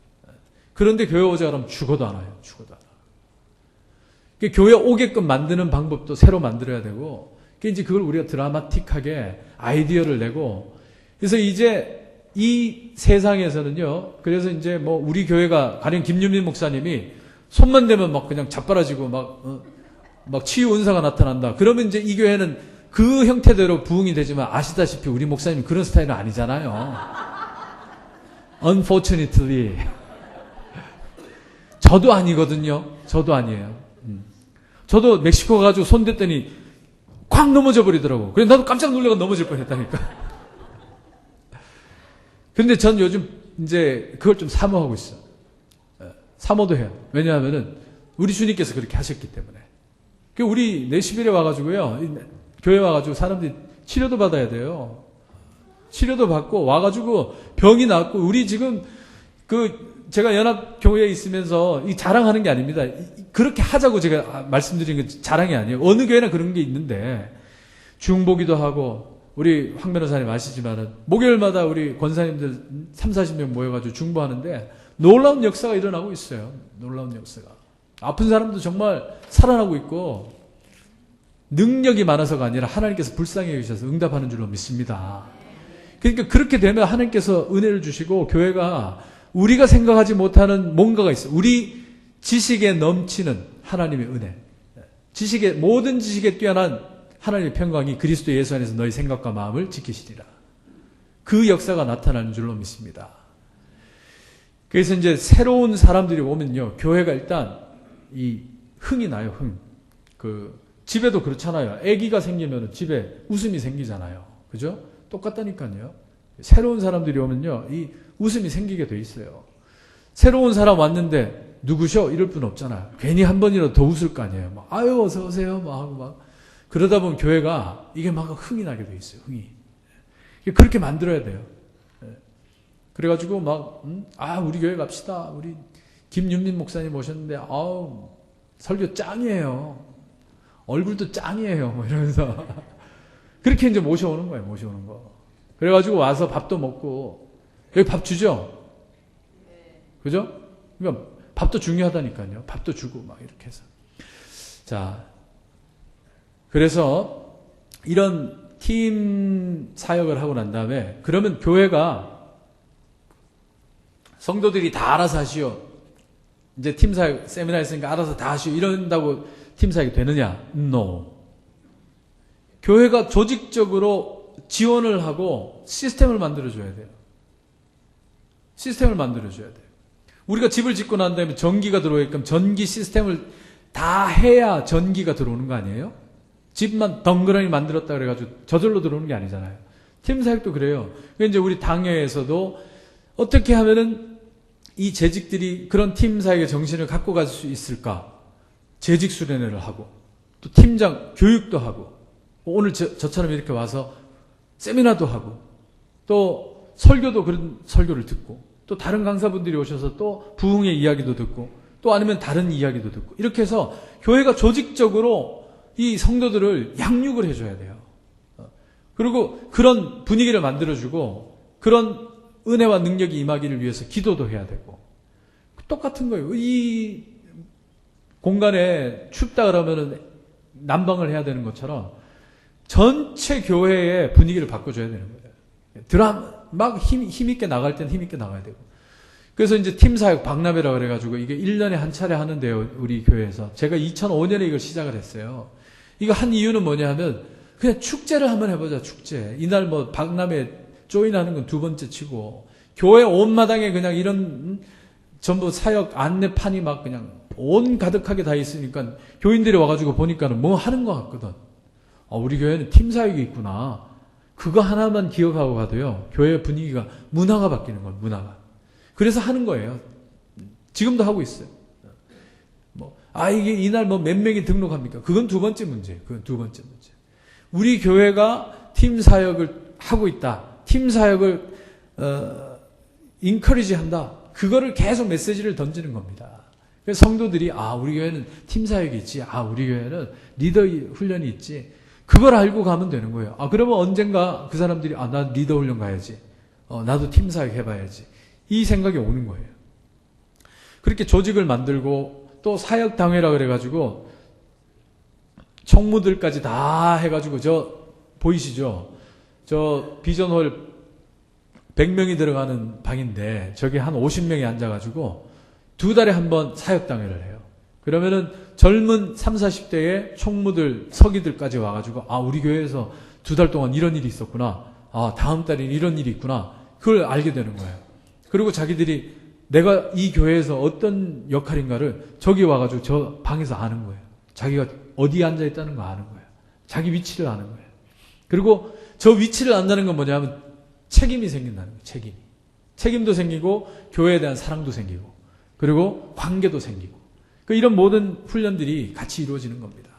그런데 교회 오자 그러면 죽어도 안 와요. 죽어도 안 와요. 교회 오게끔 만드는 방법도 새로 만들어야 되고, 이제 그걸 우리가 드라마틱하게 아이디어를 내고, 그래서 이제 이 세상에서는요, 그래서 이제 우리 교회가, 가령 김윤민 목사님이 손만 대면 막 그냥 자빠라지고 막 치유 은사가 나타난다. 그러면 이제 이 교회는 그 형태대로 부흥이 되지만, 아시다시피 우리 목사님이 그런 스타일은 아니잖아요. Unfortunately. 저도 아니거든요. 저도 아니에요. 저도 멕시코 가가지고 손 댔더니 콱 넘어져 버리더라고. 그래서 나도 깜짝 놀라고 넘어질 뻔했다니까. 근데 전 요즘 이제 그걸 좀 사모하고 있어. 사모도 해요. 왜냐하면은 우리 주님께서 그렇게 하셨기 때문에. 우리 내시빌에 와가지고요, 교회 와가지고 사람들이 치료도 받아야 돼요. 치료도 받고 와가지고 병이 낫고, 우리 지금 제가 연합교회에 있으면서 이 자랑하는 게 아닙니다. 그렇게 하자고 제가 말씀드린 게 자랑이 아니에요. 어느 교회나 그런 게 있는데, 중보기도 하고, 우리 황 변호사님 아시지만은 목요일마다 우리 권사님들 30-40명 모여가지고 중보하는데 놀라운 역사가 일어나고 있어요. 놀라운 역사가. 아픈 사람도 정말 살아나고 있고, 능력이 많아서가 아니라 하나님께서 불쌍히 여기셔서 응답하는 줄로 믿습니다. 그러니까 그렇게 되면 하나님께서 은혜를 주시고, 교회가 우리가 생각하지 못하는 뭔가가 있어요. 우리 지식에 넘치는 하나님의 은혜. 모든 지식에 뛰어난 하나님의 평강이 그리스도 예수 안에서 너희 생각과 마음을 지키시리라. 그 역사가 나타나는 줄로 믿습니다. 그래서 이제 새로운 사람들이 오면요, 교회가 일단 이 흥이 나요, 흥. 집에도 그렇잖아요. 아기가 생기면 집에 웃음이 생기잖아요. 그죠? 똑같다니까요. 새로운 사람들이 오면요, 이 웃음이 생기게 돼 있어요. 새로운 사람 왔는데 누구셔? 이럴 분 없잖아요. 괜히 한 번이라도 더 웃을 거 아니에요. 막, 아유, 어서 오세요. 막 하고 막. 그러다 보면 교회가 이게 막 흥이 나게 돼 있어요. 흥이. 그렇게 만들어야 돼요. 그래가지고 막, 우리 교회 갑시다. 우리 김윤민 목사님 오셨는데, 설교 짱이에요. 얼굴도 짱이에요. 뭐 이러면서. 그렇게 이제 모셔오는 거예요. 모셔오는 거. 그래가지고 와서 밥도 먹고, 여기 밥 주죠? 그죠? 그러니까 밥도 중요하다니까요. 밥도 주고 막 이렇게 해서. 자, 그래서 이런 팀 사역을 하고 난 다음에 그러면 교회가 성도들이 다 알아서 하시오. 이제 팀 사역 세미나 했으니까 알아서 다 하시오. 이런다고 팀 사역이 되느냐? No. 교회가 조직적으로 지원을 하고 시스템을 만들어줘야 돼요. 시스템을 만들어줘야 돼요. 우리가 집을 짓고 난 다음에 전기가 들어오게끔 전기 시스템을 다 해야 전기가 들어오는 거 아니에요? 집만 덩그러니 만들었다 그래가지고 저절로 들어오는 게 아니잖아요. 팀 사역도 그래요. 이제 우리 당회에서도 어떻게 하면은 이 재직들이 그런 팀 사역의 정신을 갖고 갈 수 있을까? 재직 수련회를 하고 또 팀장 교육도 하고 오늘 저처럼 이렇게 와서 세미나도 하고 또 설교도 그런 설교를 듣고 또 다른 강사분들이 오셔서 또 부흥의 이야기도 듣고 또 아니면 다른 이야기도 듣고 이렇게 해서 교회가 조직적으로 이 성도들을 양육을 해줘야 돼요. 그리고 그런 분위기를 만들어주고 그런 은혜와 능력이 임하기를 위해서 기도도 해야 되고 똑같은 거예요. 이 공간에 춥다 그러면은 난방을 해야 되는 것처럼 전체 교회의 분위기를 바꿔줘야 되는 거예요. 막 힘있게 나갈 땐 힘있게 나가야 되고. 그래서 이제 팀사역 박람회라 그래가지고 이게 1년에 한 차례 하는데요, 우리 교회에서. 제가 2005년에 이걸 시작을 했어요. 이거 한 이유는 뭐냐 하면, 그냥 축제를 한번 해보자, 축제. 이날 뭐 박람회 조인하는 건 두 번째 치고, 교회 온 마당에 그냥 이런, 전부 사역 안내판이 막 그냥 온 가득하게 다 있으니까, 교인들이 와가지고 보니까는 뭐 하는 것 같거든. 우리 교회는 팀사역이 있구나. 그거 하나만 기억하고 가도요, 교회 분위기가, 문화가 바뀌는 거예요, 문화가. 그래서 하는 거예요. 지금도 하고 있어요. 이게 이날 뭐 몇 명이 등록합니까? 그건 두 번째 문제예요. 그건 두 번째 문제. 우리 교회가 팀 사역을 하고 있다. 팀 사역을, 인커리지 한다. 그거를 계속 메시지를 던지는 겁니다. 그래서 성도들이, 우리 교회는 팀 사역이 있지. 우리 교회는 리더 훈련이 있지. 그걸 알고 가면 되는 거예요. 그러면 언젠가 그 사람들이, 나 리더 훈련 가야지. 나도 팀 사역 해봐야지. 이 생각이 오는 거예요. 그렇게 조직을 만들고, 또 사역당회라 그래가지고, 총무들까지 다 해가지고, 보이시죠? 비전홀 100명이 들어가는 방인데, 저기 한 50명이 앉아가지고, 2달에 한 번 사역당회를 해요. 그러면은 젊은 30, 40대의 총무들, 서기들까지 와가지고, 우리 교회에서 2달 동안 이런 일이 있었구나. 다음 달엔 이런 일이 있구나. 그걸 알게 되는 거예요. 그리고 자기들이 내가 이 교회에서 어떤 역할인가를 저기 와가지고 저 방에서 아는 거예요. 자기가 어디에 앉아있다는 거 아는 거예요. 자기 위치를 아는 거예요. 그리고 저 위치를 안다는 건 뭐냐면 책임이 생긴다는 거예요. 책임이. 책임도 생기고 교회에 대한 사랑도 생기고 그리고 관계도 생기고 이런 모든 훈련들이 같이 이루어지는 겁니다.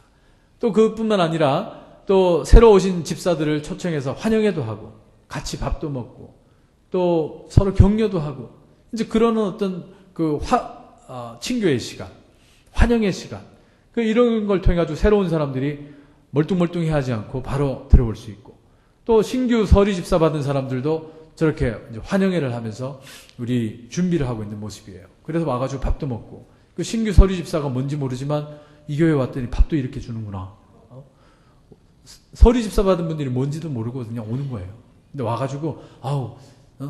또 그뿐만 아니라 또 새로 오신 집사들을 초청해서 환영회도 하고 같이 밥도 먹고 또 서로 격려도 하고 이제 그런 어떤 친교의 시간, 환영의 시간 이런 걸 통해 가지고 새로운 사람들이 멀뚱멀뚱히 하지 않고 바로 들어올 수 있고 또 신규 서리 집사 받은 사람들도 저렇게 이제 환영회를 하면서 우리 준비를 하고 있는 모습이에요. 그래서 와가지고 밥도 먹고 그 신규 서리 집사가 뭔지 모르지만 이 교회 왔더니 밥도 이렇게 주는구나. 서리 집사 받은 분들이 뭔지도 모르고 그냥 오는 거예요. 근데 와가지고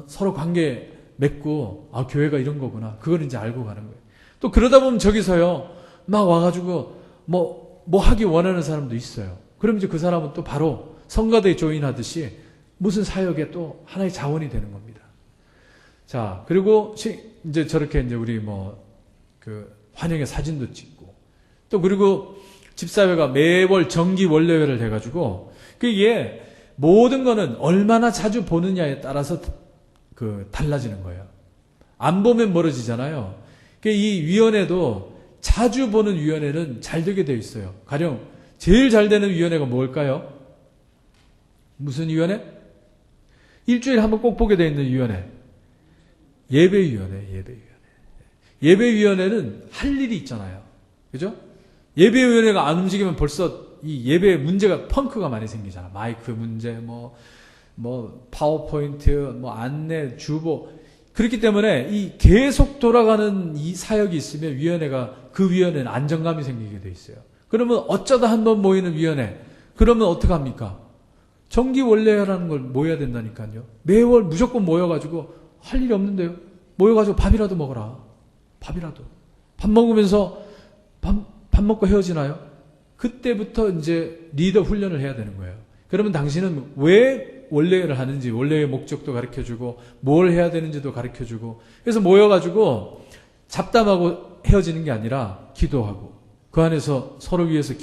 서로 관계 맺고 교회가 이런 거구나. 그걸 이제 알고 가는 거예요. 또 그러다 보면 저기서요 막 와가지고 뭐 뭐 하기 원하는 사람도 있어요. 그럼 이제 그 사람은 또 바로 성가대에 조인하듯이 무슨 사역에 또 하나의 자원이 되는 겁니다. 자, 그리고 이제 저렇게 이제 우리 환영회 사진도 찍고, 또 그리고 집사회가 매월 정기 원래회를 해가지고, 그게 모든 거는 얼마나 자주 보느냐에 따라서 달라지는 거예요. 안 보면 멀어지잖아요. 이 위원회도 자주 보는 위원회는 잘 되게 되어 있어요. 가령 제일 잘 되는 위원회가 뭘까요? 무슨 위원회? 일주일에 한 번 꼭 보게 되어 있는 위원회. 예배위원회. 예배위원회는 할 일이 있잖아요. 그죠? 예배위원회가 안 움직이면 벌써 이 예배에 문제가 펑크가 많이 생기잖아. 마이크 문제, 파워포인트, 안내, 주보. 그렇기 때문에 이 계속 돌아가는 이 사역이 있으면 그 위원회는 안정감이 생기게 돼 있어요. 그러면 어쩌다 한번 모이는 위원회. 그러면 어떡합니까? 정기 원래라는 걸 모여야 된다니까요. 매월 무조건 모여가지고 할 일이 없는데요. 모여가지고 밥이라도 먹어라. 밥이라도. 밥 먹으면서 밥 먹고 헤어지나요? 그때부터 이제 리더 훈련을 해야 되는 거예요. 그러면 당신은 왜 원래를 하는지, 원래의 목적도 가르쳐주고, 뭘 해야 되는지도 가르쳐주고, 그래서 모여가지고 잡담하고 헤어지는 게 아니라 기도하고, 그 안에서 서로 위해서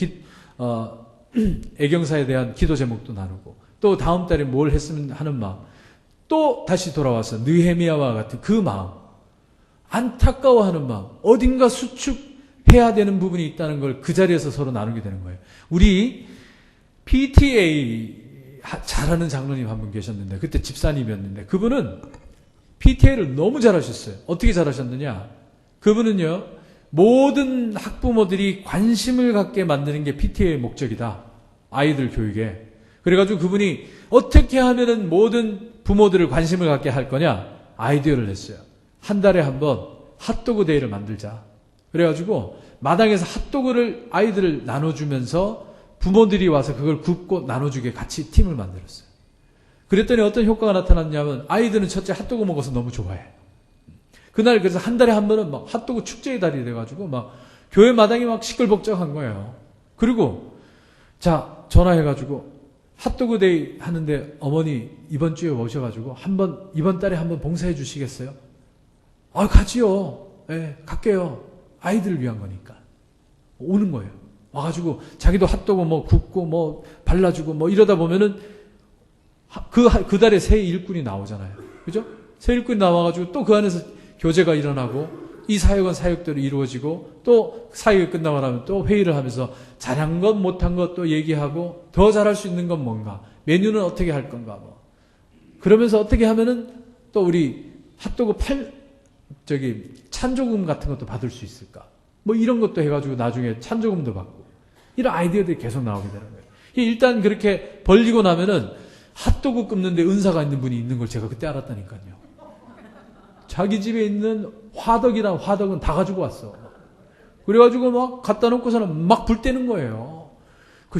애경사에 대한 기도 제목도 나누고, 또 다음 달에 뭘 했으면 하는 마음, 또 다시 돌아와서 느헤미야와 같은 그 마음, 안타까워하는 마음, 어딘가 수축해야 되는 부분이 있다는 걸 그 자리에서 서로 나누게 되는 거예요. 우리 PTA 잘하는 장로님 한 분 계셨는데, 그때 집사님이었는데, 그분은 PTA를 너무 잘하셨어요. 어떻게 잘하셨느냐? 그분은요, 모든 학부모들이 관심을 갖게 만드는 게 PTA의 목적이다. 아이들 교육에. 그래가지고 그분이 어떻게 하면은 모든 부모들을 관심을 갖게 할 거냐? 아이디어를 냈어요. 한 달에 한 번 핫도그 데이를 만들자. 그래가지고 마당에서 핫도그를 아이들을 나눠주면서 부모들이 와서 그걸 굽고 나눠주게 같이 팀을 만들었어요. 그랬더니 어떤 효과가 나타났냐면 아이들은 첫째 핫도그 먹어서 너무 좋아해. 그날 그래서 한 달에 한 번은 막 핫도그 축제의 달이 돼가지고 막 교회 마당이 막 시끌벅적한 거예요. 그리고 자 전화해가지고 핫도그 데이 하는데 어머니 이번 주에 오셔가지고 이번 달에 한번 봉사해 주시겠어요? 아 가지요. 예, 갈게요. 아이들을 위한 거니까. 오는 거예요. 와가지고 자기도 핫도그 뭐 굽고 뭐 발라주고 이러다 보면은 그 달에 새 일꾼이 나오잖아요. 그죠? 새 일꾼이 나와가지고 또 그 안에서 교제가 일어나고 이 사역은 사역대로 이루어지고 또 사역이 끝나고 나면 또 회의를 하면서 잘한 것 못한 것 또 얘기하고 더 잘할 수 있는 건 뭔가 메뉴는 어떻게 할 건가 그러면서 어떻게 하면은 또 우리 핫도그 찬조금 같은 것도 받을 수 있을까 이런 것도 해가지고 나중에 찬조금도 받고 이런 아이디어들이 계속 나오게 되는 거예요. 일단 그렇게 벌리고 나면은 핫도그 굽는데 은사가 있는 분이 있는 걸 제가 그때 알았다니까요. 자기 집에 있는 화덕은 다 가지고 왔어. 그래가지고 막 갖다 놓고서는 막 불 떼는 거예요.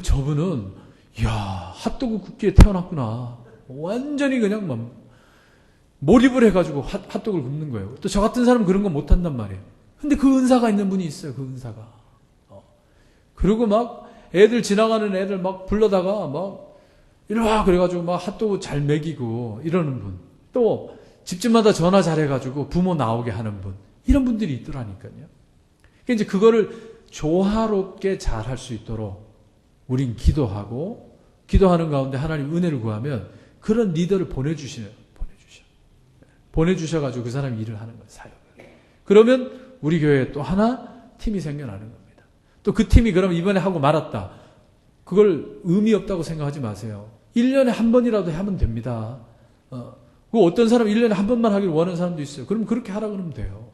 저분은 핫도그 굽기에 태어났구나. 완전히 그냥 막 몰입을 해가지고 핫도그를 굽는 거예요. 또 저 같은 사람은 그런 거 못한단 말이에요. 근데 그 은사가 있는 분이 있어요. 그 은사가. 그리고 막 애들 지나가는 애들 막 불러다가 막 이리와 그래가지고 막 핫도그 잘 먹이고 이러는 분. 또 집집마다 전화 잘해가지고 부모 나오게 하는 분. 이런 분들이 있더라니까요. 그러니까 이제 그거를 조화롭게 잘 할 수 있도록 우린 기도하고 기도하는 가운데 하나님 은혜를 구하면 그런 리더를 보내주셔가지고 그 사람이 일을 하는 거예요. 사역을. 그러면 우리 교회에 또 하나 팀이 생겨나는 겁니다. 또 그 팀이 그럼 이번에 하고 말았다. 그걸 의미 없다고 생각하지 마세요. 1년에 한 번이라도 하면 됩니다. 어떤 사람은 1년에 한 번만 하기를 원하는 사람도 있어요. 그럼 그렇게 하라 그러면 돼요.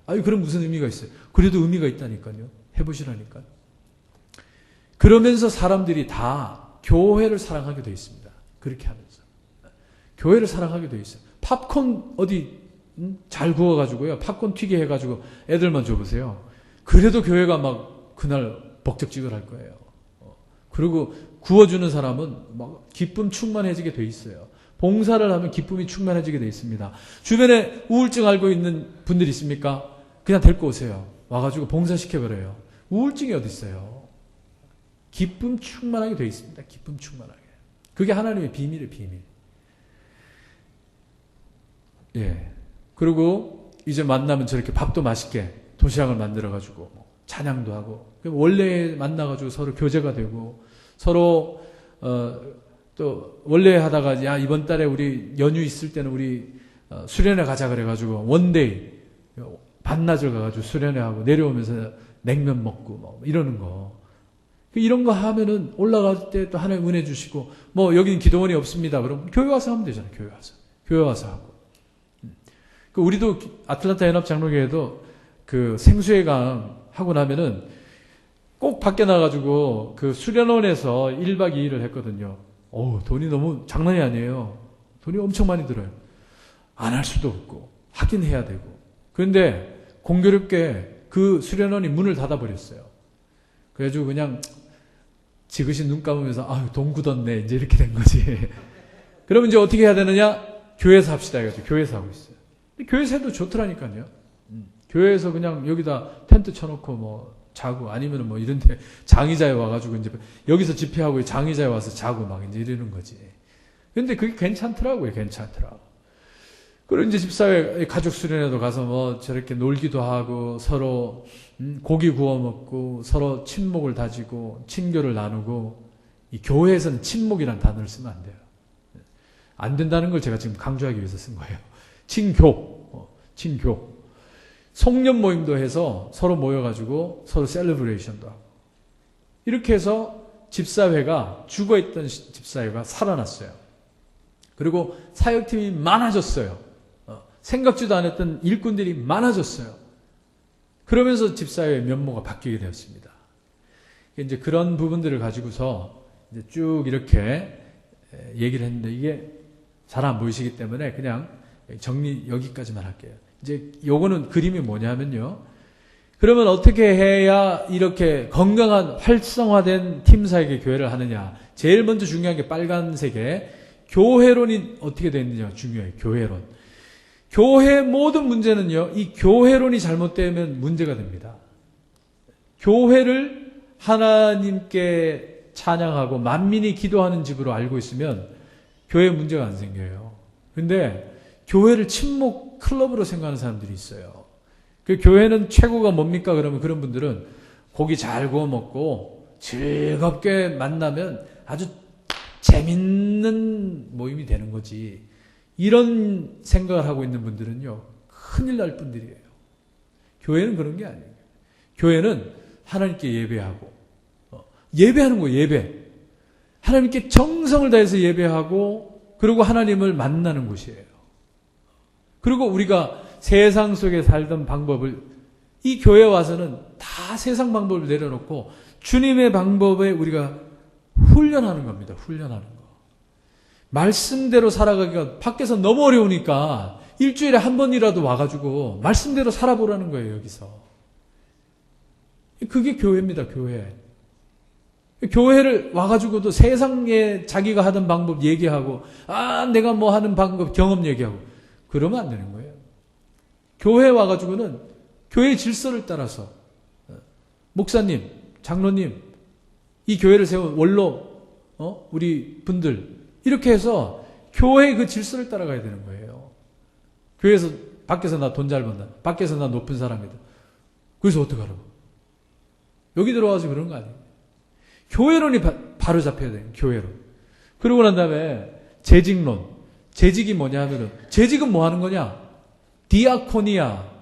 그럼 무슨 의미가 있어요? 그래도 의미가 있다니까요. 해보시라니까요. 그러면서 사람들이 다 교회를 사랑하게 되어 있습니다. 그렇게 하면서. 교회를 사랑하게 되어 있어요. 팝콘 잘 구워가지고요. 팝콘 튀게 해가지고 애들만 줘보세요. 그래도 교회가 막 그날 벅적지근할 거예요. 그리고 구워주는 사람은 막 기쁨 충만해지게 돼 있어요. 봉사를 하면 기쁨이 충만해지게 돼 있습니다. 주변에 우울증 앓고 있는 분들 있습니까? 그냥 데리고 오세요. 와가지고 봉사시켜버려요. 우울증이 어디 있어요? 기쁨 충만하게 되어 있습니다. 기쁨 충만하게. 그게 하나님의 비밀이에요, 비밀. 예. 그리고 이제 만나면 저렇게 밥도 맛있게 도시락을 만들어가지고 찬양도 하고 원래 만나가지고 서로 교제가 되고 서로 또 원래 하다가 야 이번 달에 우리 연휴 있을 때는 우리 수련회 가자 그래가지고 원데이 반나절 가가지고 수련회 하고 내려오면서 냉면 먹고 뭐 이러는 거. 이런 거 하면은 올라갈 때 또 하나님 은혜 주시고 뭐 여기는 기도원이 없습니다. 그럼 교회 와서 하면 되잖아요. 교회 와서 하고. 우리도 아틀란타 연합장로교회도 그 생수회강 하고 나면은 꼭 밖에 나가지고 그 수련원에서 1박 2일을 했거든요. 돈이 너무 장난이 아니에요. 돈이 엄청 많이 들어요. 안 할 수도 없고 하긴 해야 되고. 그런데 공교롭게 그 수련원이 문을 닫아버렸어요. 그래가지고 그냥 지그시 눈 감으면서 아유 돈 굳었네 이제 이렇게 된 거지. 그러면 이제 어떻게 해야 되느냐? 교회에서 합시다 해가지고 교회에서 하고 있어요. 근데 교회에서 해도 좋더라니까요. 교회에서 그냥 여기다 텐트 쳐놓고 뭐 자고 아니면 뭐 이런데 장의자에 와가지고 이제 여기서 집회하고 장의자에 와서 자고 막 이제 이러는 거지. 근데 그게 괜찮더라고요. 그리고 이제 집사회 가족 수련회도 가서 뭐 저렇게 놀기도 하고 서로 고기 구워 먹고 서로 친목을 다지고 친교를 나누고 이 교회에서는 친목이라는 단어를 쓰면 안 돼요. 안 된다는 걸 제가 지금 강조하기 위해서 쓴 거예요. 친교. 송년 모임도 해서 서로 모여가지고 서로 셀러브레이션도 하고 이렇게 해서 집사회가 죽어있던 집사회가 살아났어요. 그리고 사역팀이 많아졌어요. 생각지도 않았던 일꾼들이 많아졌어요. 그러면서 집사회의 면모가 바뀌게 되었습니다. 이제 그런 부분들을 가지고서 이제 쭉 이렇게 얘기를 했는데 이게 잘 안 보이시기 때문에 그냥 정리 여기까지만 할게요. 이제 요거는 그림이 뭐냐면요. 그러면 어떻게 해야 이렇게 건강한 활성화된 팀 사역의 교회를 하느냐. 제일 먼저 중요한 게 빨간색에 교회론이 어떻게 되느냐 중요해요. 교회론. 교회 모든 문제는요. 이 교회론이 잘못되면 문제가 됩니다. 교회를 하나님께 찬양하고 만민이 기도하는 집으로 알고 있으면 교회에 문제가 안 생겨요. 근데 교회를 친목 클럽으로 생각하는 사람들이 있어요. 그 교회는 최고가 뭡니까? 그러면 그런 분들은 고기 잘 구워 먹고 즐겁게 만나면 아주 재밌는 모임이 되는 거지. 이런 생각을 하고 있는 분들은요. 큰일 날 분들이에요. 교회는 그런 게 아니에요. 교회는 하나님께 예배하고 예배하는 거예요. 예배. 하나님께 정성을 다해서 예배하고 그리고 하나님을 만나는 곳이에요. 그리고 우리가 세상 속에 살던 방법을 이 교회에 와서는 다 세상 방법을 내려놓고 주님의 방법에 우리가 훈련하는 겁니다. 훈련하는 거. 말씀대로 살아가기가 밖에서 너무 어려우니까 일주일에 한 번이라도 와가지고 말씀대로 살아보라는 거예요. 여기서. 그게 교회입니다. 교회. 교회를 와가지고도 세상에 자기가 하던 방법 얘기하고 내가 뭐 하는 방법 경험 얘기하고 그러면 안 되는 거예요. 교회에 와가지고는 교회의 질서를 따라서 목사님, 장로님, 이 교회를 세운 원로, 우리 분들 이렇게 해서 교회의 그 질서를 따라가야 되는 거예요. 교회에서 밖에서 나 돈 잘 번다. 밖에서 나 높은 사람이다. 그래서 어떡하라고? 여기 들어와서 그런 거 아니에요. 교회론이 바로 잡혀야 돼요. 교회론. 그러고 난 다음에 재직론. 재직이 뭐냐 하면은 재직은 뭐 하는 거냐?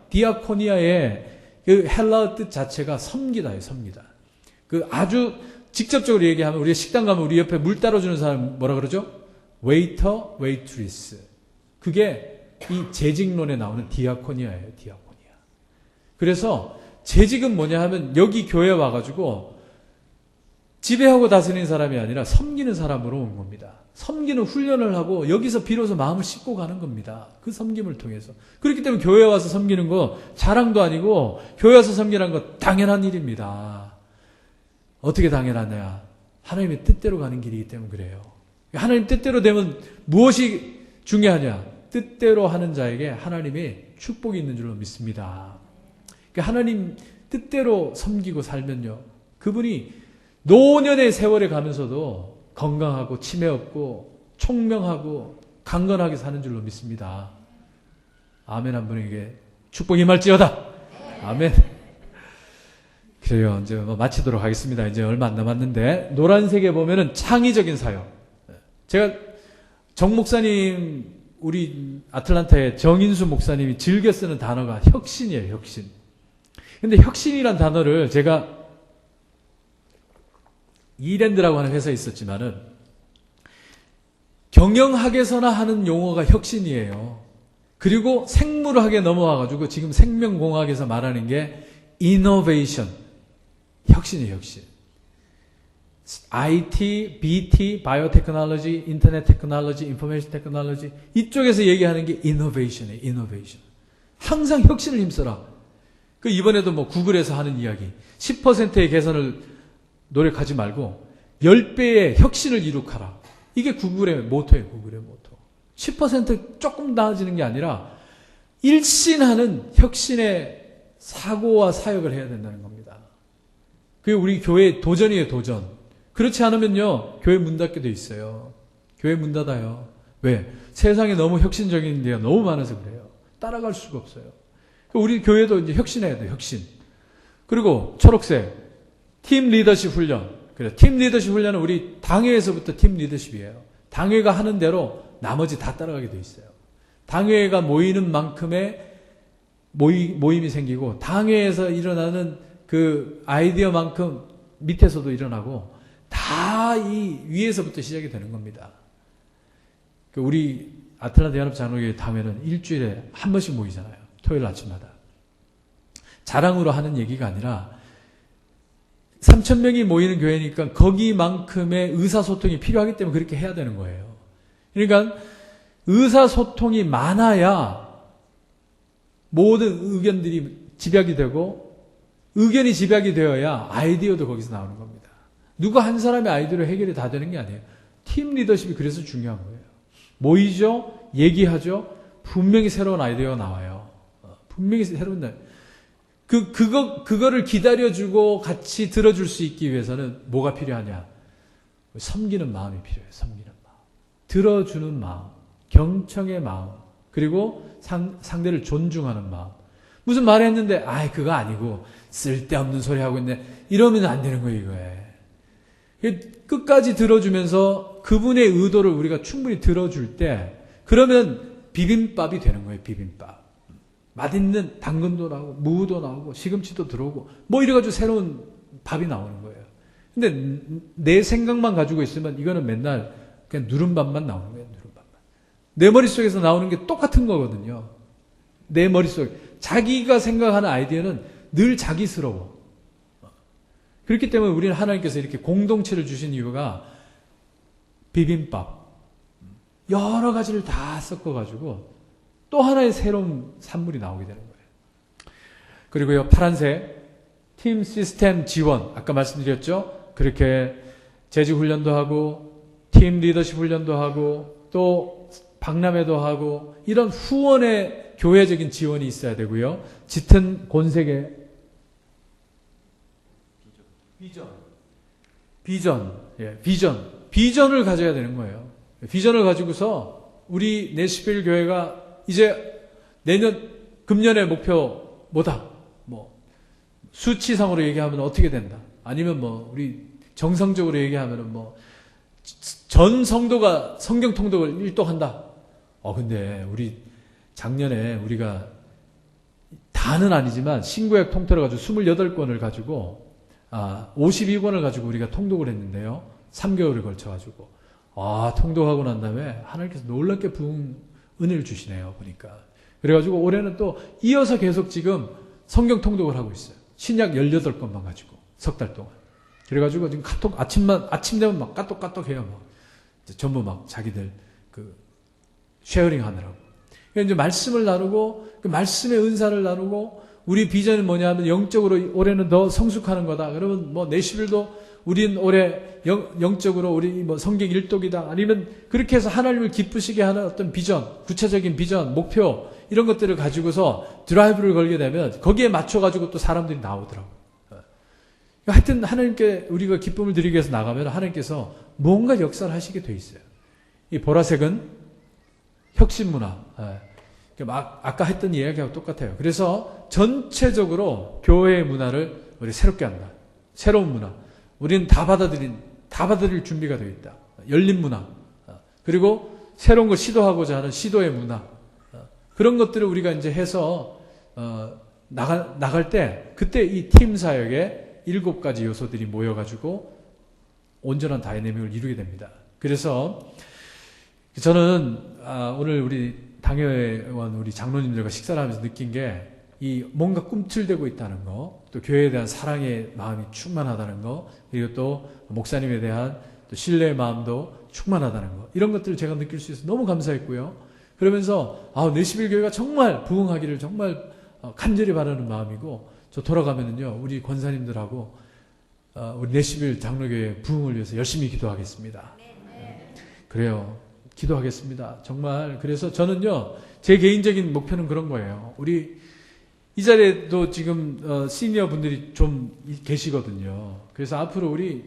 디아코니아의 그 헬라어 뜻 자체가 섬기다예요. 섬기다. 그 아주 직접적으로 얘기하면 우리가 식당 가면 우리 옆에 물 따라주는 사람 뭐라 그러죠? 웨이터, 웨이트리스. 그게 이 재직론에 나오는 디아코니아예요. 디아코니아. 그래서 재직은 뭐냐 하면 여기 교회에 와가지고 지배하고 다스리는 사람이 아니라 섬기는 사람으로 온 겁니다. 섬기는 훈련을 하고 여기서 비로소 마음을 씻고 가는 겁니다. 그 섬김을 통해서. 그렇기 때문에 교회에 와서 섬기는 거 자랑도 아니고 교회 와서 섬기는 거 당연한 일입니다. 어떻게 당연하냐? 하나님의 뜻대로 가는 길이기 때문에 그래요. 하나님 뜻대로 되면 무엇이 중요하냐? 뜻대로 하는 자에게 하나님의 축복이 있는 줄로 믿습니다. 하나님 뜻대로 섬기고 살면요. 그분이 노년의 세월에 가면서도 건강하고 치매 없고 총명하고 강건하게 사는 줄로 믿습니다. 아멘. 한 분에게 축복 임할지어다. 아멘. 그래요. 이제 마치도록 하겠습니다. 이제 얼마 안 남았는데, 노란색에 보면은 창의적인 사역. 제가 정 목사님, 우리 아틀란타의 정인수 목사님이 즐겨 쓰는 단어가 혁신이에요. 혁신. 근데 혁신이란 단어를 제가 이랜드라고 하는 회사에 있었지만은 경영학에서나 하는 용어가 혁신이에요. 그리고 생물학에 넘어와가지고 지금 생명공학에서 말하는 게 innovation. 혁신이에요, 혁신. IT, BT, 바이오테크놀로지, 인터넷 테크놀로지, 인포메이션 테크놀로지 이쪽에서 얘기하는 게 innovation이에요. innovation. 항상 혁신을 힘써라. 그 이번에도 뭐 구글에서 하는 이야기 10%의 개선을 노력하지 말고 10배의 혁신을 이룩하라. 이게 구글의 모토예요. 구글의 모토. 10% 조금 나아지는 게 아니라 일신하는 혁신의 사고와 사역을 해야 된다는 겁니다. 그게 우리 교회의 도전이에요. 도전. 그렇지 않으면요, 교회 문 닫게 돼 있어요. 교회 문 닫아요. 왜? 세상에 너무 혁신적인 데가 너무 많아서 그래요. 따라갈 수가 없어요. 우리 교회도 이제 혁신해야 돼요. 혁신. 그리고 초록색 팀 리더십 훈련. 그래, 팀 리더십 훈련은 우리 당회에서부터 팀 리더십이에요. 당회가 하는 대로 나머지 다 따라가게 돼 있어요. 당회가 모이는 만큼의 모임이 생기고, 당회에서 일어나는 그 아이디어만큼 밑에서도 일어나고, 다 이 위에서부터 시작이 되는 겁니다. 우리 아틀란타 연합장로교회 당회는 일주일에 한 번씩 모이잖아요. 토요일 아침마다. 자랑으로 하는 얘기가 아니라 3,000명이 모이는 교회니까 거기만큼의 의사소통이 필요하기 때문에 그렇게 해야 되는 거예요. 그러니까 의사소통이 많아야 모든 의견들이 집약이 되고, 의견이 집약이 되어야 아이디어도 거기서 나오는 겁니다. 누가 한 사람의 아이디어로 해결이 다 되는 게 아니에요. 팀 리더십이 그래서 중요한 거예요. 모이죠, 얘기하죠, 분명히 새로운 아이디어가 나와요. 분명히 새로운 그거를 기다려주고 같이 들어줄 수 있기 위해서는 뭐가 필요하냐? 섬기는 마음이 필요해요. 섬기는 마음. 들어주는 마음. 경청의 마음. 그리고 상대를 존중하는 마음. 무슨 말을 했는데, 그거 아니고, 쓸데없는 소리 하고 있네. 이러면 안 되는 거예요, 이거에. 끝까지 들어주면서 그분의 의도를 우리가 충분히 들어줄 때, 그러면 비빔밥이 되는 거예요, 비빔밥. 맛있는 당근도 나오고, 무도 나오고, 시금치도 들어오고, 뭐 이래가지고 새로운 밥이 나오는 거예요. 근데 내 생각만 가지고 있으면 이거는 맨날 그냥 누른밥만 나오는 거예요, 누른밥만. 내 머릿속에서 나오는 게 똑같은 거거든요. 내 머릿속에. 자기가 생각하는 아이디어는 늘 자기스러워. 그렇기 때문에 우리는 하나님께서 이렇게 공동체를 주신 이유가 비빔밥. 여러 가지를 다 섞어가지고 또 하나의 새로운 산물이 나오게 되는 거예요. 그리고요, 파란색 팀 시스템 지원. 아까 말씀드렸죠? 그렇게 재직 훈련도 하고 팀 리더십 훈련도 하고 또 박람회도 하고 이런 후원의 교회적인 지원이 있어야 되고요. 짙은 곤색의 비전을 가져야 되는 거예요. 비전을 가지고서 우리 내시빌 교회가 이제 금년의 목표 뭐다? 뭐 수치상으로 얘기하면 어떻게 된다? 아니면 뭐 우리 정성적으로 얘기하면 뭐 전 성도가 성경 통독을 일독한다. 근데 우리 작년에 우리가 다는 아니지만 신구약 통틀어 가지고 28권을 가지고 52권을 가지고 우리가 통독을 했는데요. 3개월을 걸쳐 가지고 통독하고 난 다음에 하나님께서 놀랍게 부은 은혜를 주시네요. 보니까. 그래 가지고 올해는 또 이어서 계속 지금 성경 통독을 하고 있어요. 신약 18권만 가지고 석 달 동안. 그래 가지고 지금 카톡 아침 되면 막 까똑까똑 해요. 막 전부 막 자기들 쉐어링 하느라고. 이제 말씀을 나누고 그 말씀의 은사를 나누고 우리 비전은 뭐냐면 영적으로 올해는 더 성숙하는 거다. 그러면 뭐 내시빌도 우린 올해 영적으로 우리 뭐 성경 일독이다. 아니면 그렇게 해서 하나님을 기쁘시게 하는 어떤 비전, 구체적인 비전, 목표 이런 것들을 가지고서 드라이브를 걸게 되면 거기에 맞춰 가지고 또 사람들이 나오더라고. 하여튼 하나님께 우리가 기쁨을 드리기 위해서 나가면 하나님께서 뭔가 역사를 하시게 돼 있어요. 이 보라색은 혁신문화. 아까 했던 이야기하고 똑같아요. 그래서 전체적으로 교회의 문화를 우리 새롭게 한다. 새로운 문화. 우리는 다 받아들일 준비가 되어 있다. 열린 문화. 그리고 새로운 걸 시도하고자 하는 시도의 문화. 그런 것들을 우리가 이제 해서 나갈 때 그때 이 팀 사역에 7가지 요소들이 모여가지고 온전한 다이내믹을 이루게 됩니다. 그래서 저는 오늘 우리 당회원 우리 장로님들과 식사를 하면서 느낀 게 이 뭔가 꿈틀대고 있다는 거, 또 교회에 대한 사랑의 마음이 충만하다는 거, 그리고 또 목사님에 대한 또 신뢰의 마음도 충만하다는 거, 이런 것들을 제가 느낄 수 있어서 너무 감사했고요. 그러면서 내시빌 교회가 정말 부흥하기를 정말 간절히 바라는 마음이고, 저 돌아가면은요 우리 권사님들하고 우리 내시빌 장로교회 부흥을 위해서 열심히 기도하겠습니다. 그래요. 기도하겠습니다. 정말. 그래서 저는요, 제 개인적인 목표는 그런 거예요. 우리 이 자리에도 지금 시니어 분들이 좀 계시거든요. 그래서 앞으로 우리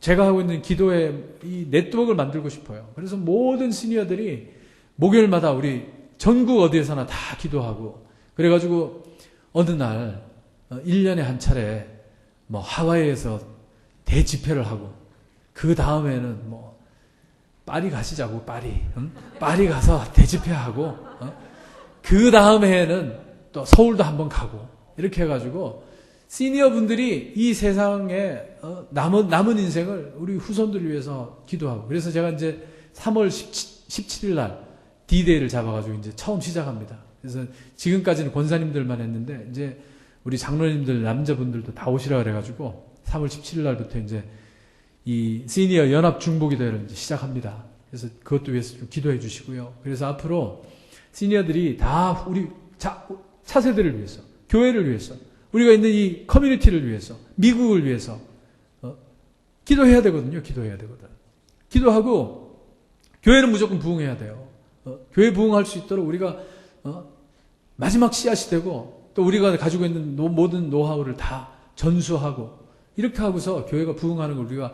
제가 하고 있는 기도의 이 네트워크를 만들고 싶어요. 그래서 모든 시니어들이 목요일마다 우리 전국 어디에서나 다 기도하고, 그래가지고 어느 날 1년에 한 차례 뭐 하와이에서 대집회를 하고, 그 다음에는 뭐 파리 가시자고, 파리 가서 대집회하고, 그 다음 해에는 또 서울도 한번 가고, 이렇게 해가지고 시니어 분들이 이 세상에 남은 인생을 우리 후손들을 위해서 기도하고, 그래서 제가 이제 3월 17일 날 D-Day를 잡아가지고 이제 처음 시작합니다. 그래서 지금까지는 권사님들만 했는데 이제 우리 장로님들 남자분들도 다 오시라 그래가지고 3월 17일 날부터 이제 이 시니어 연합 중보기 대회를 이제 시작합니다. 그래서 그것도 위해서 좀 기도해 주시고요. 그래서 앞으로 시니어들이 다 우리 차세대를 위해서, 교회를 위해서, 우리가 있는 이 커뮤니티를 위해서, 미국을 위해서 기도해야 되거든요. 기도해야 되거든. 기도하고 교회는 무조건 부흥해야 돼요. 교회 부흥할 수 있도록 우리가 마지막 씨앗이 되고, 또 우리가 가지고 있는 모든 노하우를 다 전수하고, 이렇게 하고서 교회가 부흥하는 걸 우리가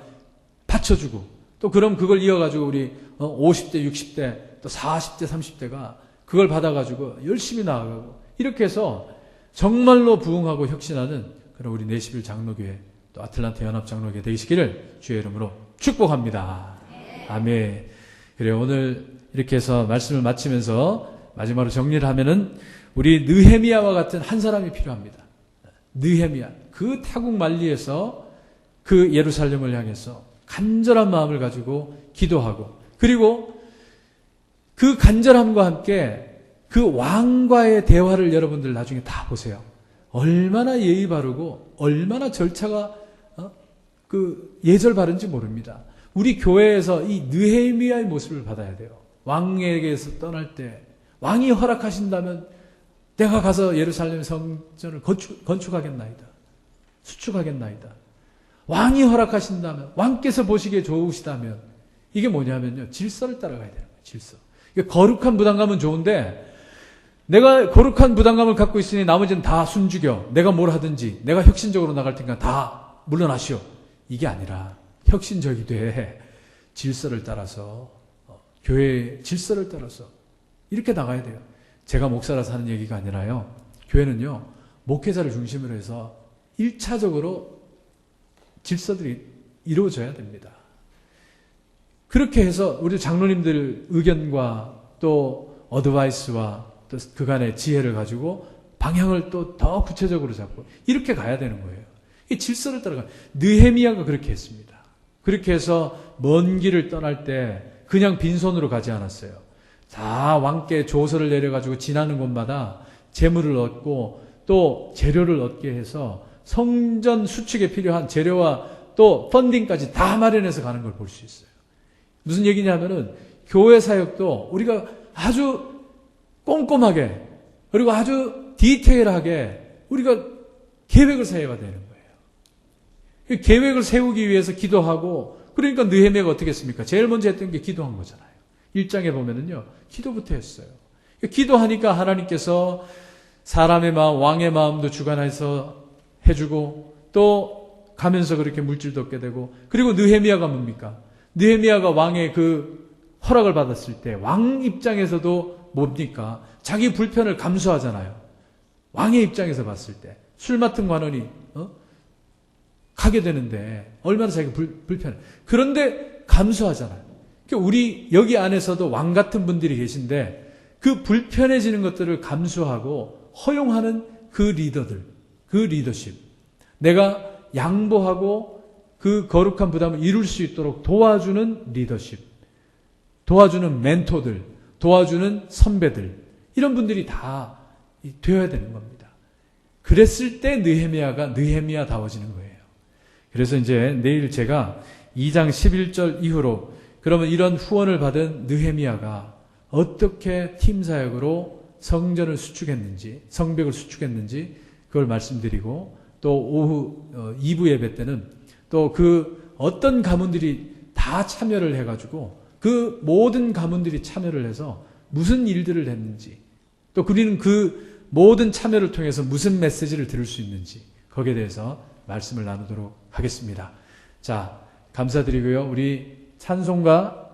받쳐주고, 또 그럼 그걸 이어가지고 우리 50대, 60대, 또 40대, 30대가 그걸 받아가지고 열심히 나아가고, 이렇게 해서 정말로 부흥하고 혁신하는 그런 우리 내시빌 장로교회, 또 아틀란타 연합 장로교회 되시기를 주의 이름으로 축복합니다. 아멘. 그래요. 오늘 이렇게 해서 말씀을 마치면서 마지막으로 정리를 하면은 우리 느헤미야와 같은 한 사람이 필요합니다. 느헤미야. 그 타국 만리에서 그 예루살렘을 향해서 간절한 마음을 가지고 기도하고, 그리고 그 간절함과 함께 그 왕과의 대화를 여러분들 나중에 다 보세요. 얼마나 예의 바르고 얼마나 절차가 예절 바른지 모릅니다. 우리 교회에서 이 느헤미야의 모습을 받아야 돼요. 왕에게서 떠날 때 왕이 허락하신다면 내가 가서 예루살렘 성전을 건축하겠나이다. 수축하겠나이다. 왕이 허락하신다면, 왕께서 보시기에 좋으시다면, 이게 뭐냐면요, 질서를 따라가야 되는 거예요. 질서. 거룩한 부담감은 좋은데, 내가 거룩한 부담감을 갖고 있으니 나머지는 다 숨죽여. 내가 뭘 하든지, 내가 혁신적으로 나갈 테니까 다 물러나시오. 이게 아니라 혁신적이 돼. 질서를 따라서, 교회의 질서를 따라서 이렇게 나가야 돼요. 제가 목사라서 하는 얘기가 아니라요, 교회는요, 목회자를 중심으로 해서 1차적으로 질서들이 이루어져야 됩니다. 그렇게 해서 우리 장로님들 의견과 또 어드바이스와 또 그간의 지혜를 가지고 방향을 또 더 구체적으로 잡고 이렇게 가야 되는 거예요. 이 질서를 따라가. 느헤미야가 그렇게 했습니다. 그렇게 해서 먼 길을 떠날 때 그냥 빈손으로 가지 않았어요. 다 왕께 조서를 내려가지고 지나는 곳마다 재물을 얻고 또 재료를 얻게 해서 성전 수축에 필요한 재료와 또 펀딩까지 다 마련해서 가는 걸 볼 수 있어요. 무슨 얘기냐면은 교회 사역도 우리가 아주 꼼꼼하게, 그리고 아주 디테일하게 우리가 계획을 세워야 되는 거예요. 계획을 세우기 위해서 기도하고, 그러니까 느헤미야가 어떻게 했습니까? 제일 먼저 했던 게 기도한 거잖아요. 1장에 보면은요, 기도부터 했어요. 기도하니까 하나님께서 사람의 마음, 왕의 마음도 주관해서 해주고, 또 가면서 그렇게 물질도 얻게 되고, 그리고 느헤미야가 뭡니까? 느헤미야가 왕의 그 허락을 받았을 때 왕 입장에서도 뭡니까? 자기 불편을 감수하잖아요. 왕의 입장에서 봤을 때 술 맡은 관원이 가게 되는데 얼마나 자기가 불편해. 그런데 감수하잖아요. 그러니까 우리 여기 안에서도 왕 같은 분들이 계신데 그 불편해지는 것들을 감수하고 허용하는 그 리더들, 그 리더십, 내가 양보하고 그 거룩한 부담을 이룰 수 있도록 도와주는 리더십, 도와주는 멘토들, 도와주는 선배들, 이런 분들이 다 되어야 되는 겁니다. 그랬을 때 느헤미야가 느헤미야다워지는 거예요. 그래서 이제 내일 제가 2장 11절 이후로 그러면 이런 후원을 받은 느헤미야가 어떻게 팀 사역으로 성전을 수축했는지, 성벽을 수축했는지 그걸 말씀드리고, 또 오후 2부 예배 때는 또 그 어떤 가문들이 다 참여를 해가지고 그 모든 가문들이 참여를 해서 무슨 일들을 했는지, 또 우리는 그 모든 참여를 통해서 무슨 메시지를 들을 수 있는지 거기에 대해서 말씀을 나누도록 하겠습니다. 자, 감사드리고요. 우리 찬송가